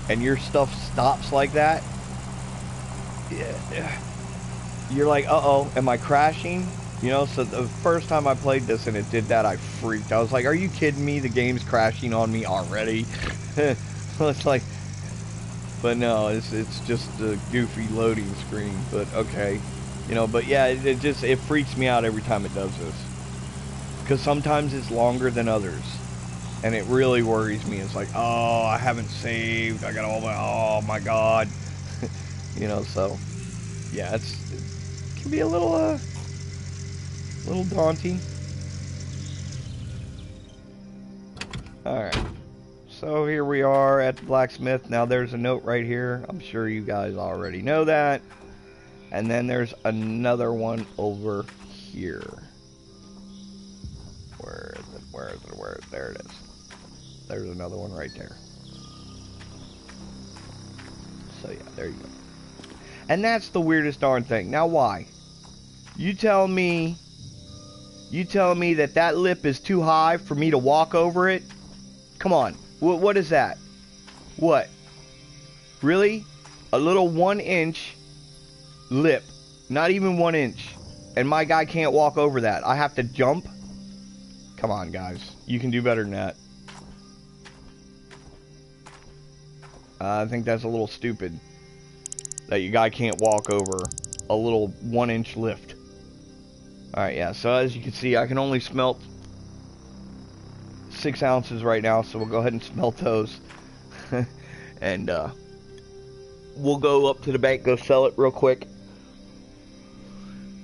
and your stuff stops like that, you're like, uh-oh, am I crashing? You know, so the first time I played this and it did that, I freaked. I was like, are you kidding me? The game's crashing on me already? It's like, but no, it's just a goofy loading screen, but okay. You know, but yeah, it freaks me out every time it does this. Because sometimes it's longer than others. And it really worries me. It's like, oh, I haven't saved. I got all my, oh my God. You know, so, yeah, it can be a little daunting. Alright, so here we are at the blacksmith. Now there's a note right here. I'm sure you guys already know that. And then there's another one over here. Where is it? Where is it? Where is it? There it is. There's another one right there. So yeah, there you go. And that's the weirdest darn thing. Now why? You tell me that lip is too high for me to walk over it? Come on. What is that? What? Really? A little 1-inch lip. Not even 1 inch. And my guy can't walk over that. I have to jump? Come on, guys. You can do better than that. I think that's a little stupid. That your guy can't walk over a little 1-inch lift. Alright, yeah, so as you can see, I can only smelt 6 ounces right now, so we'll go ahead and smelt those. And, we'll go up to the bank, go sell it real quick,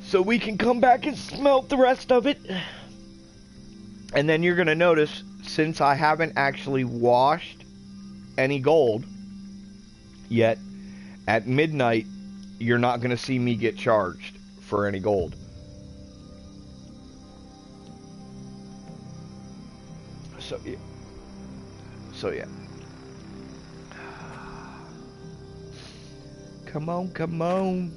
so we can come back and smelt the rest of it. And then you're going to notice, since I haven't actually washed any gold yet, at midnight, you're not going to see me get charged for any gold. So yeah. So yeah. Come on, come on.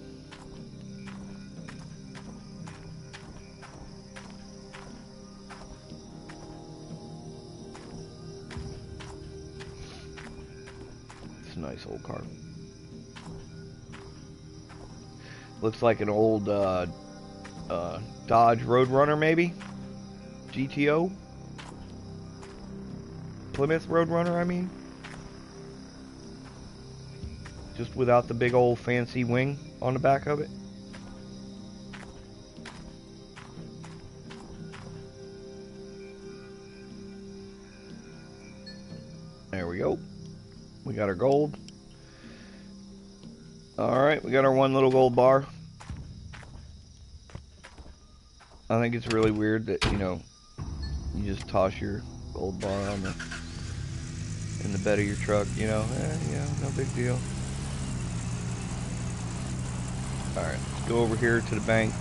It's a nice old car. Looks like an old Dodge Roadrunner, maybe? GTO? Plymouth Roadrunner, I mean? Just without the big old fancy wing on the back of it. There we go. We got our gold. Alright, we got our one little gold bar. I think it's really weird that, you know, you just toss your gold bar on in the bed of your truck, you know. Yeah, no big deal. Alright, let's go over here to the bank.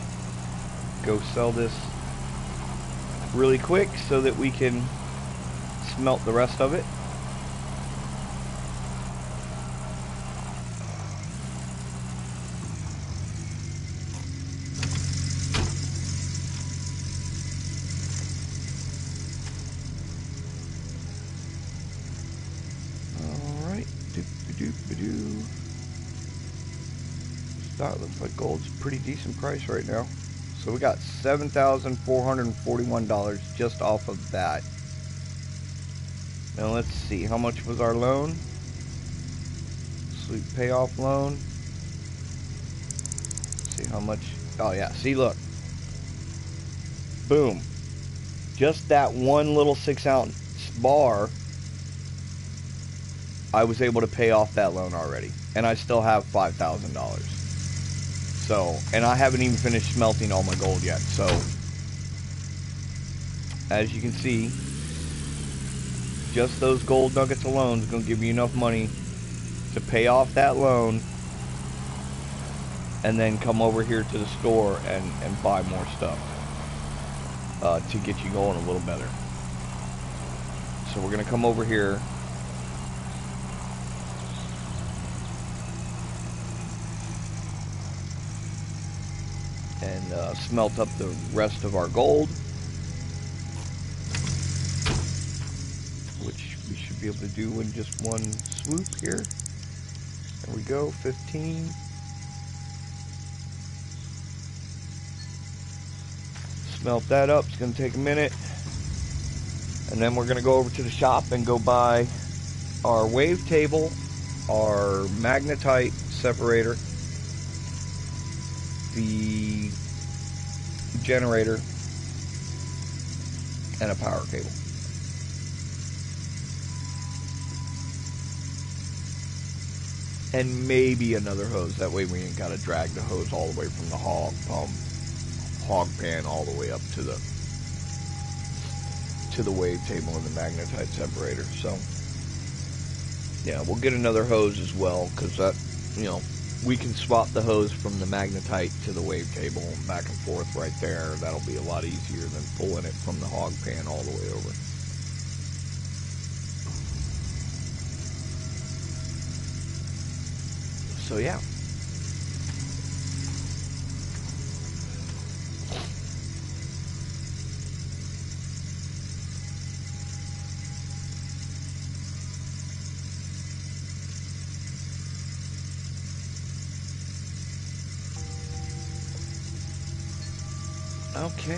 Go sell this really quick so that we can smelt the rest of it. That looks like gold's a pretty decent price right now. So we got $7,441 just off of that. Now let's see, how much was our loan? Sweet payoff loan. Let's see how much. Oh yeah, see, look. Boom. Just that one little 6-ounce bar, I was able to pay off that loan already. And I still have $5,000. So, and I haven't even finished smelting all my gold yet. So, as you can see, just those gold nuggets alone is going to give you enough money to pay off that loan and then come over here to the store and buy more stuff to get you going a little better. So we're going to come over here. And smelt up the rest of our gold, which we should be able to do in just one swoop here. There we go, 15. Smelt that up, it's going to take a minute. And then we're going to go over to the shop and go buy our wave table, our magnetite separator, the generator, and a power cable. And maybe another hose. That way we ain't got to drag the hose all the way from the hog pan all the way up to the wave table and the magnetite separator. So yeah, we'll get another hose as well, because that, you know, we can swap the hose from the magnetite to the wave table back and forth right there. That'll be a lot easier than pulling it from the hog pan all the way over. So yeah.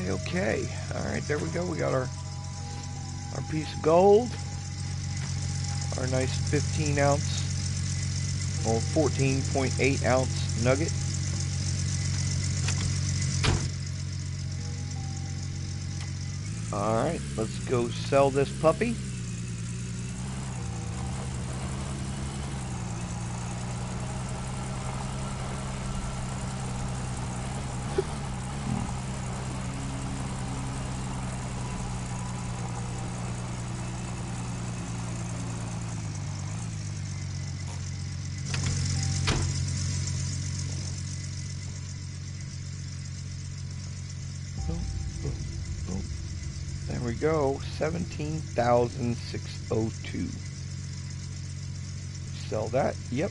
Okay. Alright, there we go. We got our piece of gold. Our nice 15-ounce or 14.8-ounce nugget. Alright, let's go sell this puppy. Boom, boom, boom. There we go. 17,602. Sell that. Yep.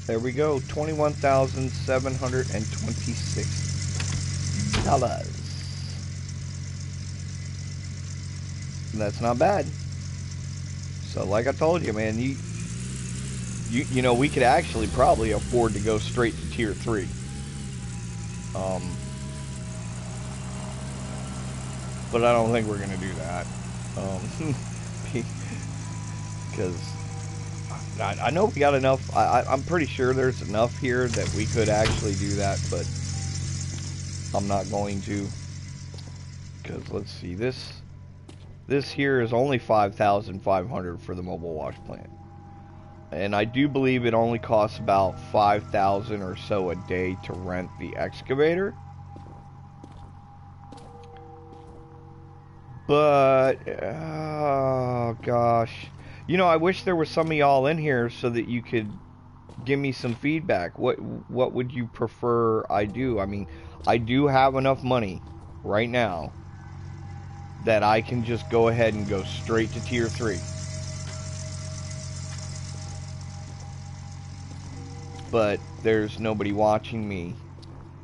There we go. $21,726. That's not bad. So like I told you, man, you know, we could actually probably afford to go straight to tier 3. But I don't think we're gonna do that. Because I know we got enough. I'm pretty sure there's enough here that we could actually do that, but I'm not going to. Because let's see, this here is only 5,500 for the mobile wash plant. And I do believe it only costs about 5,000 or so a day to rent the excavator. But, oh gosh. You know, I wish there was some of y'all in here so that you could give me some feedback. What would you prefer I do? I mean, I do have enough money right now that I can just go ahead and go straight to tier 3. But there's nobody watching me,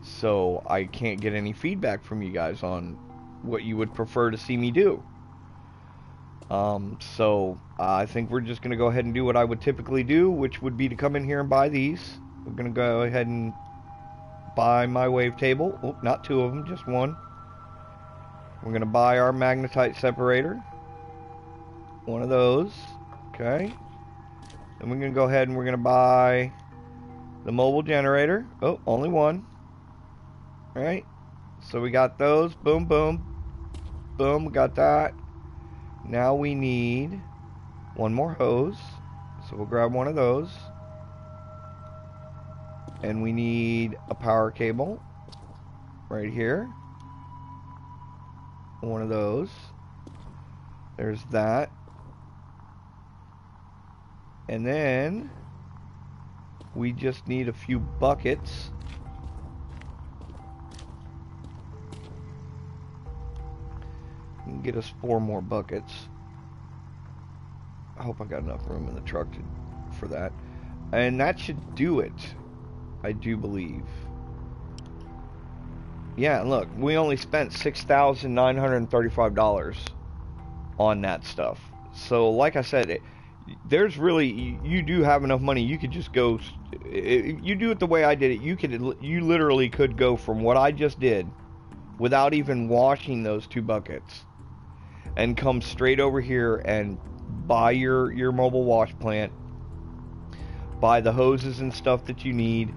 so I can't get any feedback from you guys on what you would prefer to see me do. So I think we're just gonna go ahead and do what I would typically do, which would be to come in here and buy these. We're gonna go ahead and buy my wavetable. Oh, not 2 of them, just 1. We're gonna buy our magnetite separator. 1 of those. Okay. Then we're gonna go ahead and we're gonna buy the mobile generator. Oh, only 1. Alright. So we got those. Boom, boom. Boom, we got that. Now we need 1 more hose. So we'll grab 1 of those. And we need a power cable. Right here. 1 of those. There's that. And then we just need a few buckets. And get us 4 more buckets. I hope I got enough room in the truck for that. And that should do it, I do believe. Yeah, look, we only spent $6,935 on that stuff. So, like I said, there's really, you do have enough money. You could just go, you do it the way I did it. You literally could go from what I just did without even washing those 2 buckets and come straight over here and buy your mobile wash plant, buy the hoses and stuff that you need,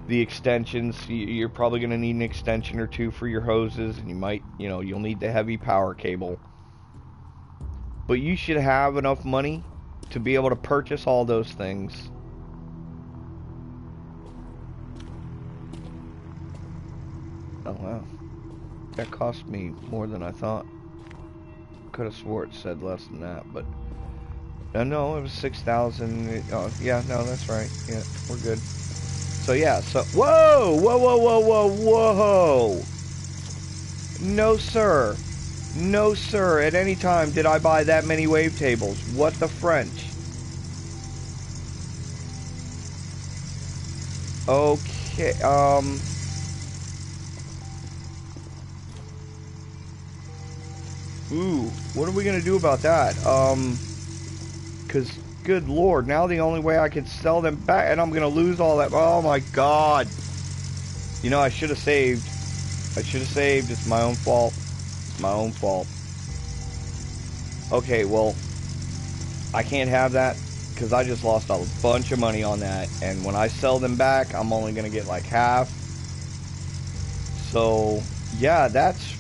the extensions. You're probably going to need an extension or 2 for your hoses, and you might, you know, you'll need the heavy power cable. But you should have enough money to be able to purchase all those things. Oh wow, that cost me more than I thought. Could have swore it said less than that, but no, it was 6,000. Oh yeah, no, that's right. Yeah, we're good. So yeah, so whoa, whoa, whoa, whoa, whoa, whoa! No sir, no sir. At any time did I buy that many wavetables? What the French? Okay, ooh, what are we gonna do about that? Cause good lord, now the only way I can sell them back, and I'm gonna lose all that. Oh my god! You know, I should have saved. I should have saved. It's my own fault. It's my own fault. Okay, well, I can't have that because I just lost a bunch of money on that, and when I sell them back, I'm only gonna get like half. So yeah, that's.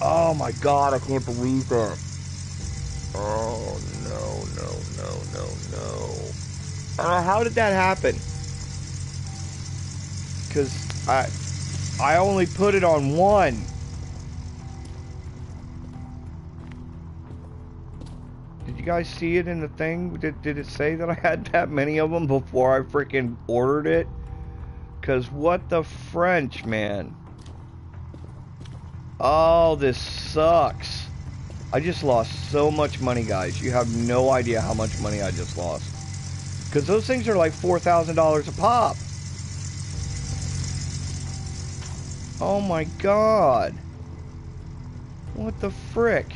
Oh my god, I can't believe that. Oh no, no, no, no, no. How did that happen? Because I only put it on 1. Did you guys see it in the thing? Did it say that I had that many of them before I freaking ordered it? Because what the French, man? Oh, this sucks. I just lost so much money, guys. You have no idea how much money I just lost. Because those things are like $4,000 a pop. Oh my god. What the frick?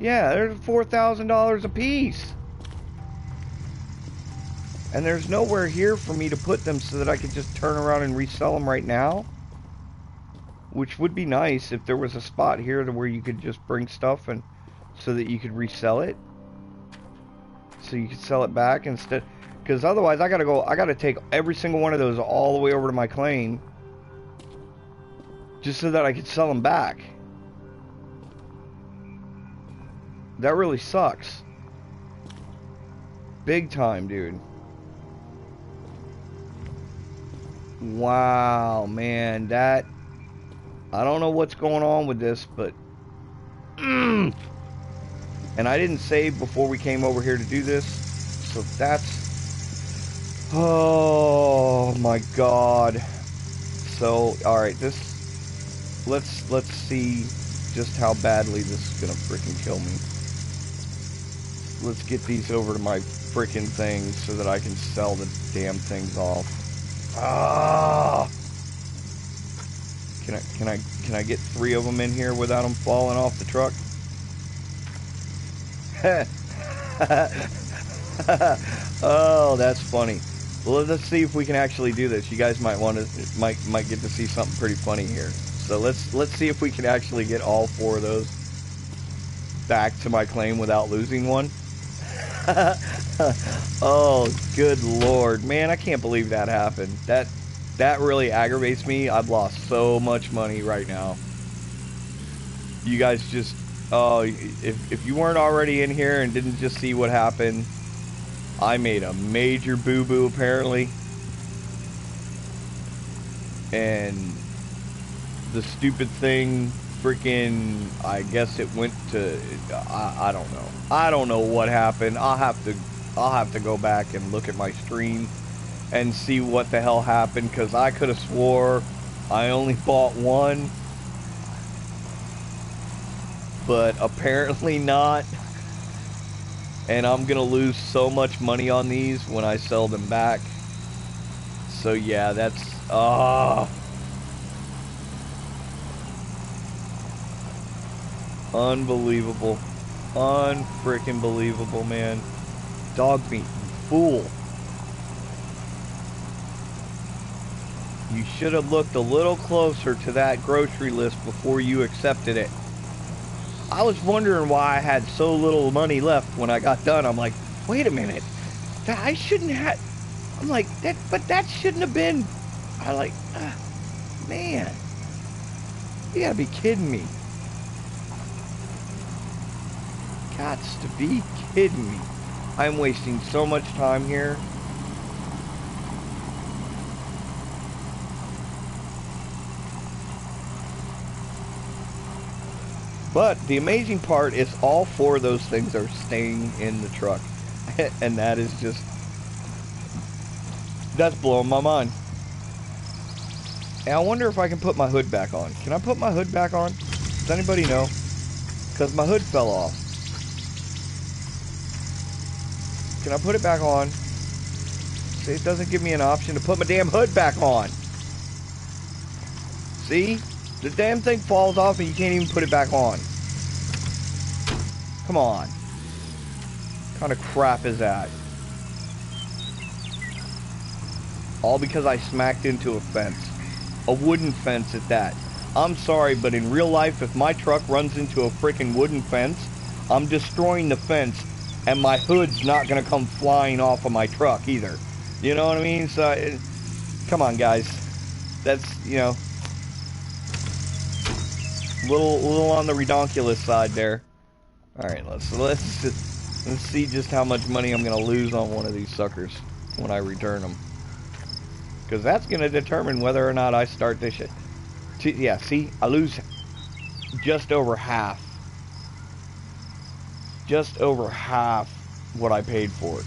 Yeah, they're $4,000 a piece. And there's nowhere here for me to put them so that I could just turn around and resell them right now. Which would be nice if there was a spot here to where you could just bring stuff and so that you could resell it. So you could sell it back instead. Because otherwise I gotta take every single one of those all the way over to my claim. Just so that I could sell them back. That really sucks. Big time, dude. Wow, man, that... I don't know what's going on with this, but... And I didn't save before we came over here to do this, so that's... Oh, my God. So, alright, this... Let's see just how badly this is gonna freaking kill me. Let's get these over to my freaking thing so that I can sell the damn things off. Ah! Can I get 3 of them in here without them falling off the truck? Oh, that's funny. Well, let's see if we can actually do this. You guys might might get to see something pretty funny here. So let's see if we can actually get all 4 of those back to my claim without losing one. Oh, good lord, man! I can't believe that happened. That really aggravates me. I've lost so much money right now. You guys just... Oh, if you weren't already in here and didn't just see what happened, I made a major boo-boo apparently. And the stupid thing freaking... I guess it went to... I don't know. I don't know what happened. I'll have to go back and look at my stream and see what the hell happened, because I could have swore I only bought one, but apparently not. And I'm gonna lose so much money on these when I sell them back. So yeah, that's unbelievable. Unfreaking believable, man. Dog meat, you fool. You should have looked a little closer to that grocery list before you accepted it. I was wondering why I had so little money left when I got done. I'm like, wait a minute. I shouldn't have... I'm like, that shouldn't have been... I like... man. You gotta be kidding me. Gots to be kidding me. I'm wasting so much time here. But the amazing part is all 4 of those things are staying in the truck. And that is just... that's blowing my mind. And I wonder if I can put my hood back on. Can I put my hood back on? Does anybody know? Because my hood fell off. Can I put it back on? See, it doesn't give me an option to put my damn hood back on. See? The damn thing falls off and you can't even put it back on. Come on. What kind of crap is that? All because I smacked into a fence. A wooden fence at that. I'm sorry, but in real life, if my truck runs into a freaking wooden fence, I'm destroying the fence, and my hood's not going to come flying off of my truck either. You know what I mean? So, come on, guys. That's, you know... little on the redonkulous side there. All right, let's see just how much money I'm gonna lose on one of these suckers when I return them, because that's gonna determine whether or not I start this shit. Yeah, see, I lose just over half what I paid for it,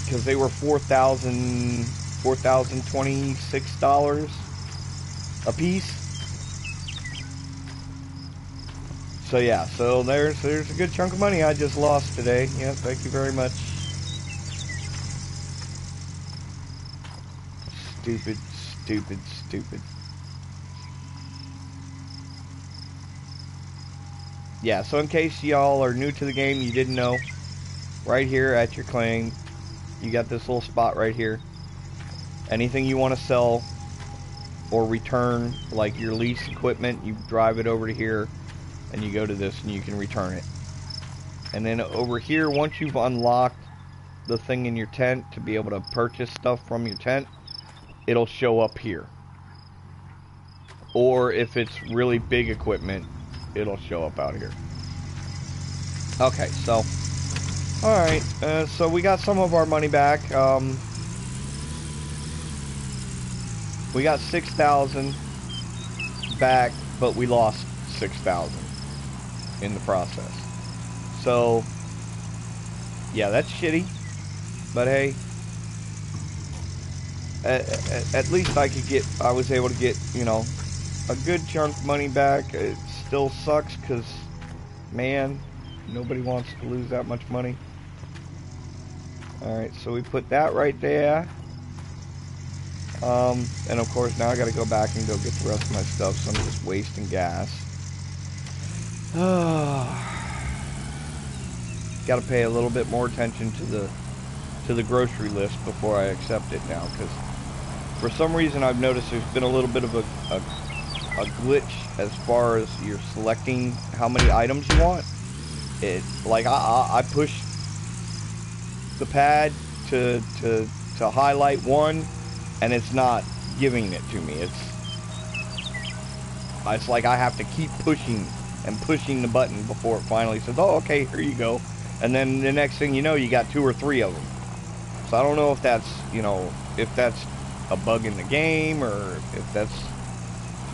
because they were $4,026. a piece. So yeah, so there's a good chunk of money I just lost today. Yeah, thank you very much. Stupid, stupid, stupid. Yeah, so in case y'all are new to the game, you didn't know, right here at your claim, you got this little spot right here. Anything you want to sell or return, like your lease equipment, you drive it over to here, and you go to this and you can return it. And then over here, once you've unlocked the thing in your tent to be able to purchase stuff from your tent, it'll show up here. Or if it's really big equipment, it'll show up out here. Okay, so alright, so we got some of our money back. We got 6,000 back, but we lost 6,000 in the process. So yeah, that's shitty, but hey, at least I was able to get, you know, a good chunk of money back. It still sucks because, man, nobody wants to lose that much money. Alright, so we put that right there. And of course now I gotta go back and go get the rest of my stuff, so I'm just wasting gas. Gotta pay a little bit more attention to the grocery list before I accept it now, because for some reason I've noticed there's been a little bit of a glitch as far as you're selecting how many items you want. It, like, I push the pad to highlight one, and it's not giving it to me. It's like I have to keep pushing and pushing the button before it finally says, oh, okay, here you go. And then the next thing you know, you got 2 or 3 of them. So I don't know if that's, you know, if that's a bug in the game, or if that's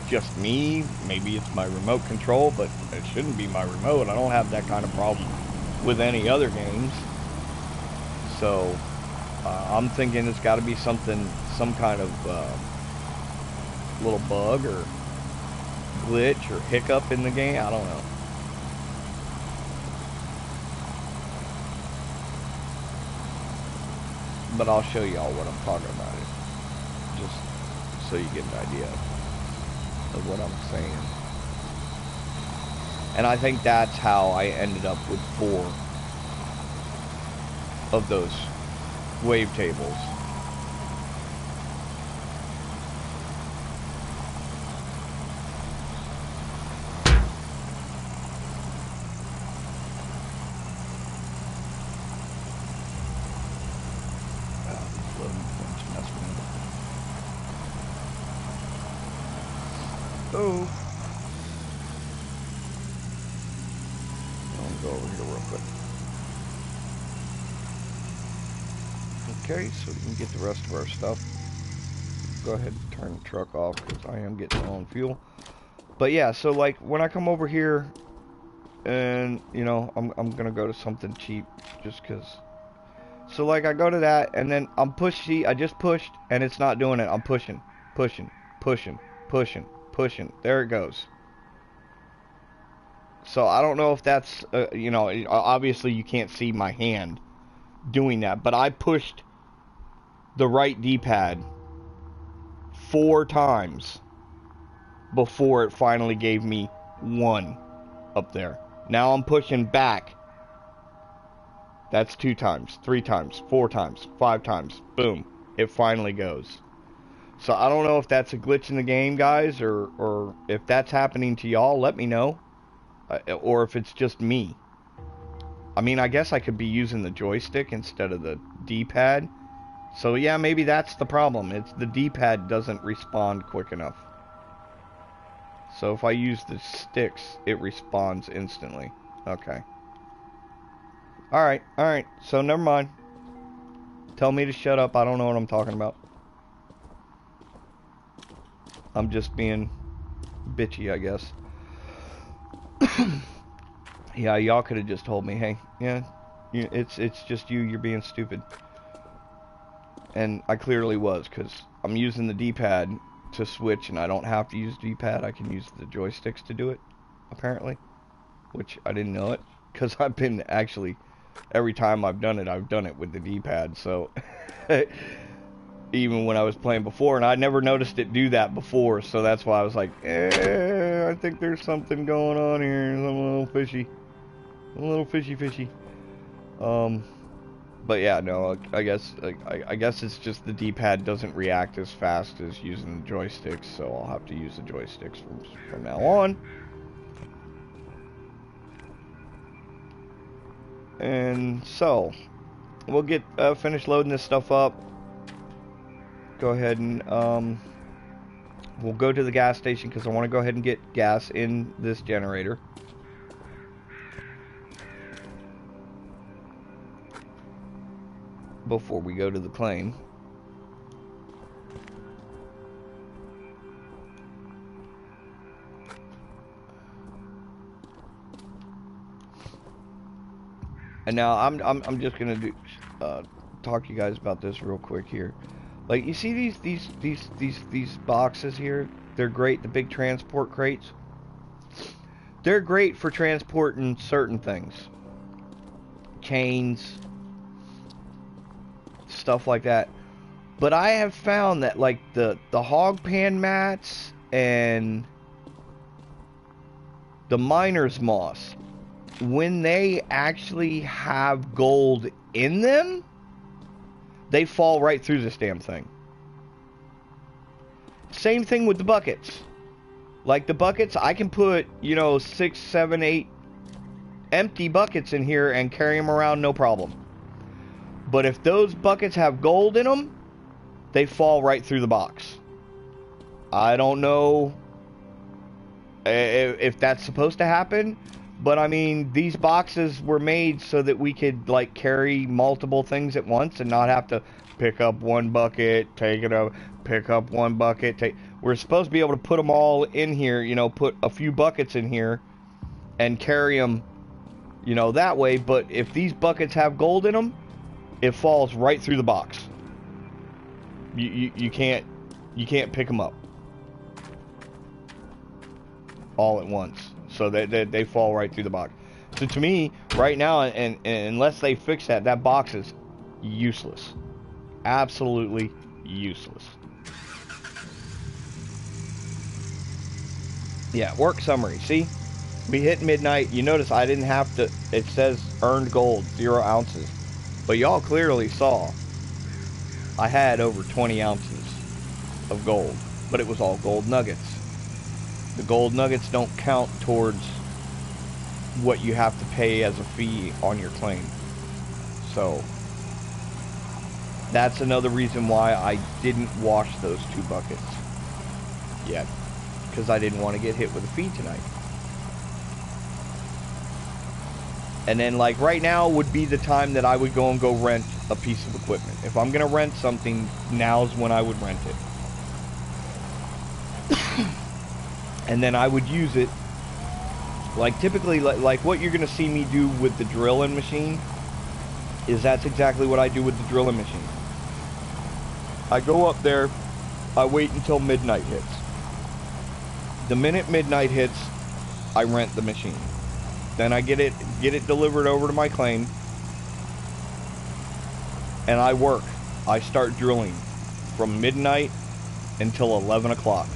just me. Maybe it's my remote control, but it shouldn't be my remote. I don't have that kind of problem with any other games. So I'm thinking it's got to be some kind of little bug or glitch or hiccup in the game. I don't know. But I'll show y'all what I'm talking about, just so you get an idea of what I'm saying. And I think that's how I ended up with 4 of those wave tables. Oh. I'll go over here real quick. Okay, so we can get the rest of our stuff. Go ahead and turn the truck off because I am getting low on fuel. But yeah, so like when I come over here, and you know, I'm gonna go to something cheap just because. So like I go to that, and then I'm I just pushed, and it's not doing it. I'm pushing, pushing, pushing, pushing, pushing. There it goes. So I don't know if that's, you know, obviously you can't see my hand doing that, but I pushed the right D-pad 4 times before it finally gave me 1 up there. Now I'm pushing back. That's 2 times, 3 times, 4 times, 5 times. Boom. It finally goes. So I don't know if that's a glitch in the game, guys, or if that's happening to y'all. Let me know. Or if it's just me. I mean, I guess I could be using the joystick instead of the D-pad. So yeah, maybe that's the problem. It's the D-pad doesn't respond quick enough. So if I use the sticks, it responds instantly. Okay. Alright, alright. So never mind. Tell me to shut up. I don't know what I'm talking about. I'm just being bitchy, I guess. Yeah, y'all could have just told me, hey, yeah, it's just you're being stupid. And I clearly was, because I'm using the D-pad to switch, and I don't have to use D-pad. I can use the joysticks to do it, apparently, which I didn't know it, because I've been actually, every time I've done it with the D-pad, so even when I was playing before, and I never noticed it do that before, so that's why I was like, I think there's something going on here. I'm a little fishy. A little fishy. But yeah, no, I guess it's just the D-pad doesn't react as fast as using the joysticks, so I'll have to use the joysticks from now on. And so, we'll get finished loading this stuff up. Go ahead and we'll go to the gas station because I want to go ahead and get gas in this generator. Before we go to the claim. And now I'm just gonna do talk to you guys about this real quick here. Like, you see these boxes here? They're great, the big transport crates. They're great for transporting certain things. Chains, stuff like that. But I have found that, like, the hog pan mats and the miner's moss, when they actually have gold in them, they fall right through this damn thing. Same thing with the buckets. Like, the buckets, I can put, you know, 6, 7, 8 empty buckets in here and carry them around no problem. But if those buckets have gold in them, they fall right through the box. I don't know if that's supposed to happen, but I mean, these boxes were made so that we could, like, carry multiple things at once and not have to pick up one bucket, take it up, pick up one bucket, take... We're supposed to be able to put them all in here, you know, put a few buckets in here and carry them, you know, that way. But if these buckets have gold in them, it falls right through the box. You can't pick them up all at once. So they fall right through the box. So to me, right now, and unless they fix that, that box is useless. Absolutely useless. Yeah, work summary. See? We hit midnight. You notice I didn't have to... It says earned gold, 0 ounces. But y'all clearly saw I had over 20 ounces of gold. But it was all gold nuggets. The gold nuggets don't count towards what you have to pay as a fee on your claim. So, that's another reason why I didn't wash those 2 buckets yet. Because I didn't want to get hit with a fee tonight. And then, like, right now would be the time that I would go and go rent a piece of equipment. If I'm going to rent something, now's when I would rent it. And then I would use it, like, typically, like what you're going to see me do with the drilling machine, is that's exactly what I do with the drilling machine. I go up there, I wait until midnight hits. The minute midnight hits, I rent the machine. Then I get it delivered over to my claim, and I work. I start drilling from midnight until 11 o'clock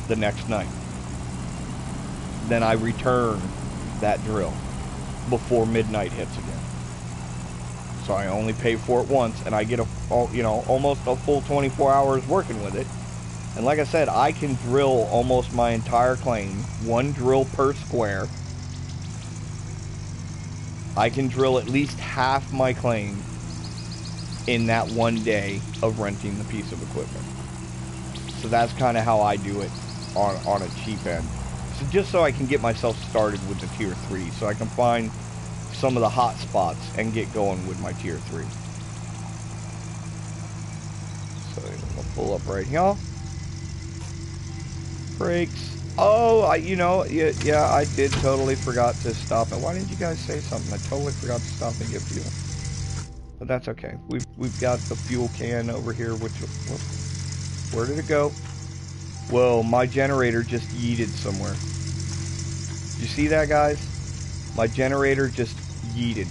the next night. Then I return that drill before midnight hits again. So I only pay for it once, and I get almost a full 24 hours working with it. And like I said, I can drill almost my entire claim, 1 drill per square. I can drill at least half my claim in that one day of renting the piece of equipment. So that's kind of how I do it on a cheap end. So just so I can get myself started with the tier 3, so I can find some of the hot spots and get going with my tier 3. So I'm gonna pull up right here. Brakes. Oh, yeah, I did totally forgot to stop it. Why didn't you guys say something? I totally forgot to stop and get fuel. But that's okay. We've got the fuel can over here, which, where did it go? Well, my generator just yeeted somewhere. You see that, guys? My generator just yeeted.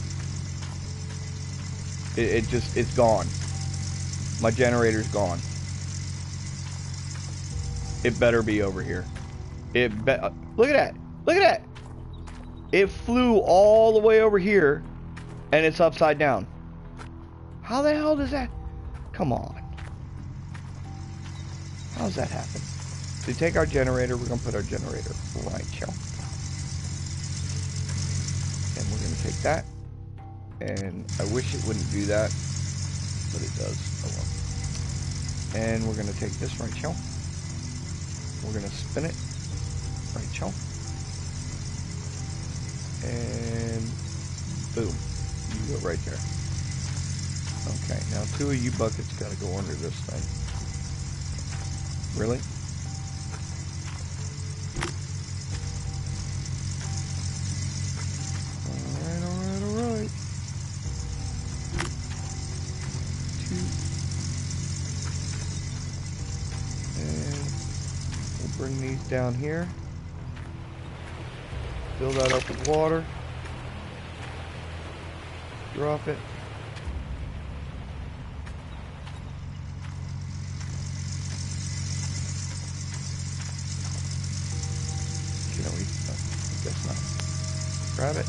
It's gone. My generator's gone. It better be over here. Look at that. Look at that. It flew all the way over here, and it's upside down. How the hell does that? Come on. How does that happen? To take our generator, we're gonna put our generator right here. And we're gonna take that. And I wish it wouldn't do that, but it does. Oh well. And we're gonna take this right here. We're gonna spin it right here. And boom. You go right there. Okay, now 2 of you buckets gotta go under this thing. Really? Alright. 2. And we'll bring these down here. Fill that up with water. Drop it. I guess not. Grab it.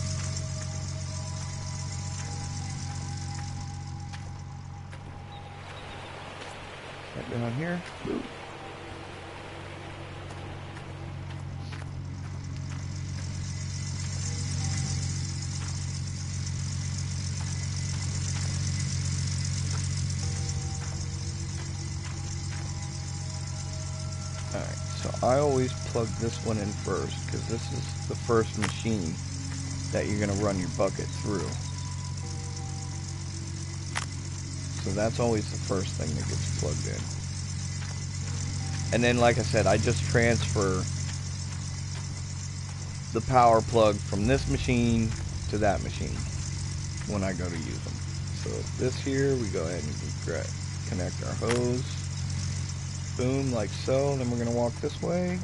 Right down here. Boom. I always plug this one in first because this is the first machine that you're going to run your bucket through. So that's always the first thing that gets plugged in. And then, like I said, I just transfer the power plug from this machine to that machine when I go to use them. So this here, we go ahead and connect our hose. Boom, like so. Then we're going to walk this way.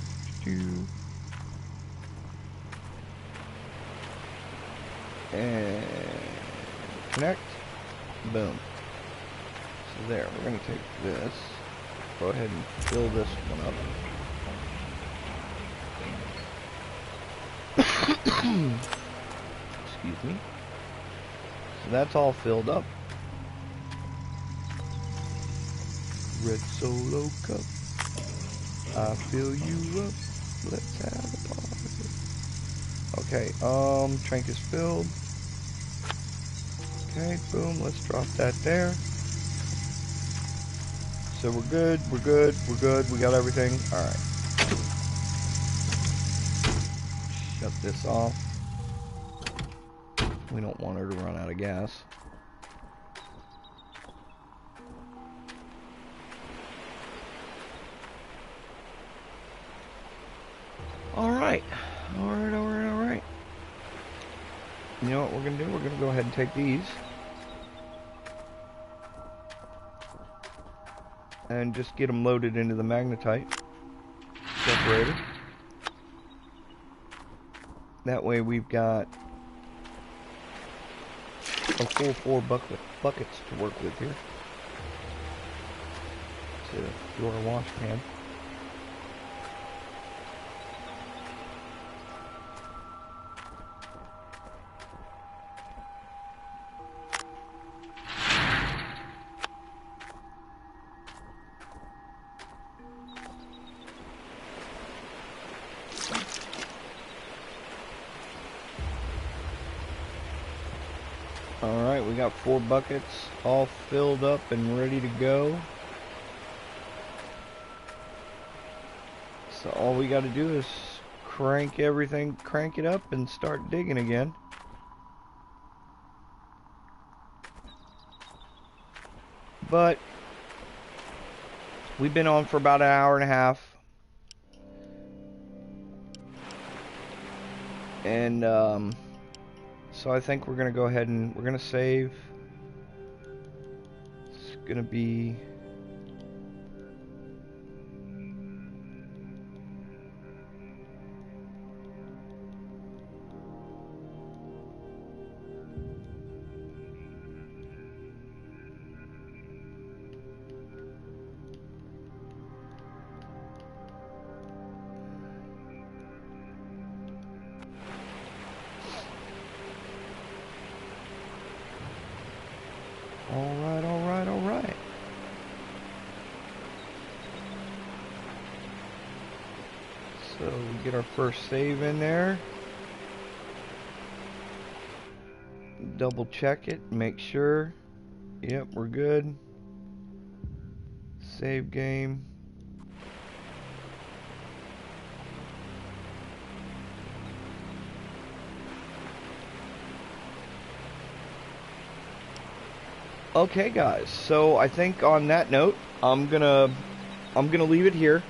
And connect. Boom. So there, we're going to take this. Go ahead and fill this one up. Excuse me. So that's all filled up. Red Solo cup, I fill you up. Let's have a party. Okay, tank is filled. Okay, boom. Let's drop that there. So we're good. We're good. We're good. We got everything. All right. Shut this off. We don't want her to run out of gas. Alright. Alright. You know what we're going to do? We're going to go ahead and take these. And just get them loaded into the magnetite separator. That way we've got a full 4 buckets to work with here. To do our wash pan. Alright, we got 4 buckets all filled up and ready to go. So all we got to do is crank it up and start digging again. But we've been on for about an hour and a half. And so I think we're going to go ahead and we're going to save. It's going to be So we get our first save in there. Double check it, make sure. Yep, we're good. Save game. Okay guys, so I think on that note, I'm gonna leave it here.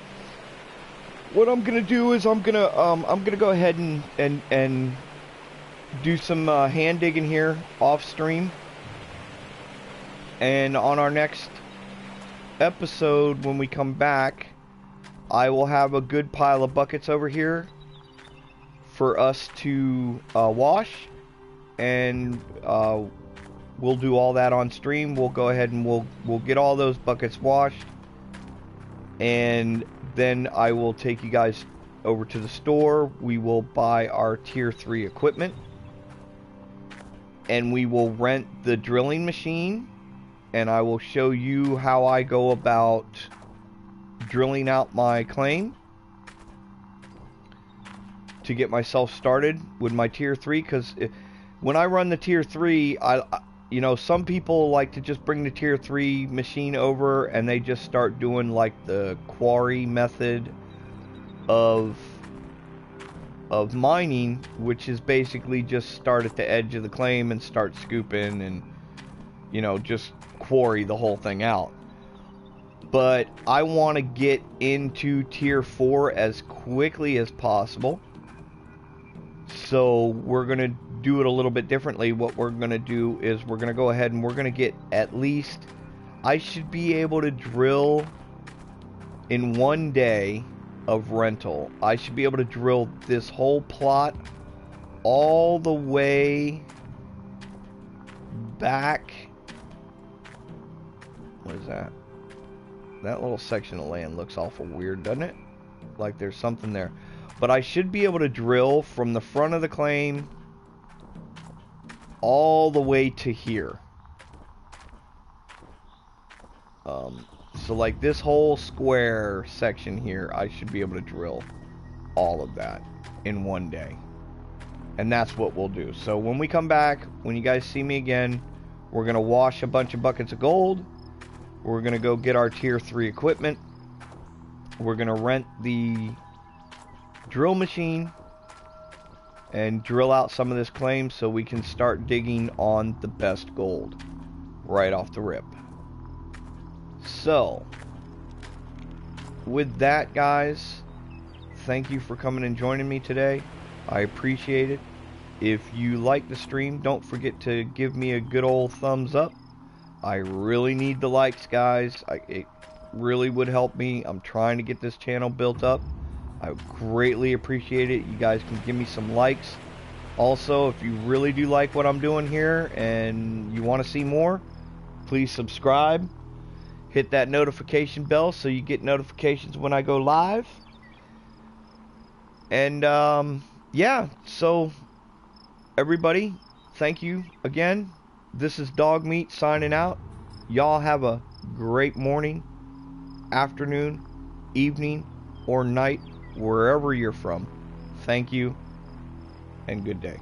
What I'm gonna do is I'm gonna go ahead and do some hand digging here off stream, and on our next episode when we come back, I will have a good pile of buckets over here for us to wash, and we'll do all that on stream. We'll go ahead and we'll get all those buckets washed, and then I will take you guys over to the store. We will buy our tier 3 equipment, and we will rent the drilling machine, and I will show you how I go about drilling out my claim to get myself started with my tier 3, because when I run the tier 3, you know, some people like to just bring the tier 3 machine over and they just start doing like the quarry method of mining, which is basically just start at the edge of the claim and start scooping and, you know, just quarry the whole thing out. But I want to get into tier 4 as quickly as possible, so we're going to do it a little bit differently. What we're going to do is we're going to go ahead and we're going to get at least, I should be able to drill in 1 day of rental. I should be able to drill this whole plot all the way back. What is that? That little section of land looks awful weird, doesn't it? Like there's something there. But I should be able to drill from the front of the claim all the way to here. So like this whole square section here, I should be able to drill all of that in 1 day. And that's what we'll do. So when we come back, when you guys see me again, we're going to wash a bunch of buckets of gold. We're going to go get our tier 3 equipment. We're going to rent the drill machine and drill out some of this claim so we can start digging on the best gold right off the rip. So with that, guys, thank you for coming and joining me today. I appreciate it. If you like the stream, don't forget to give me a good old thumbs up. I really need the likes, guys. It really would help me. I'm trying to get this channel built up. I greatly appreciate it. You guys can give me some likes. Also, if you really do like what I'm doing here and you want to see more, please subscribe. Hit that notification bell so you get notifications when I go live. And yeah, so everybody, thank you again. This is Dogmeat signing out. Y'all have a great morning, afternoon, evening, or night, wherever you're from. Thank you, and good day.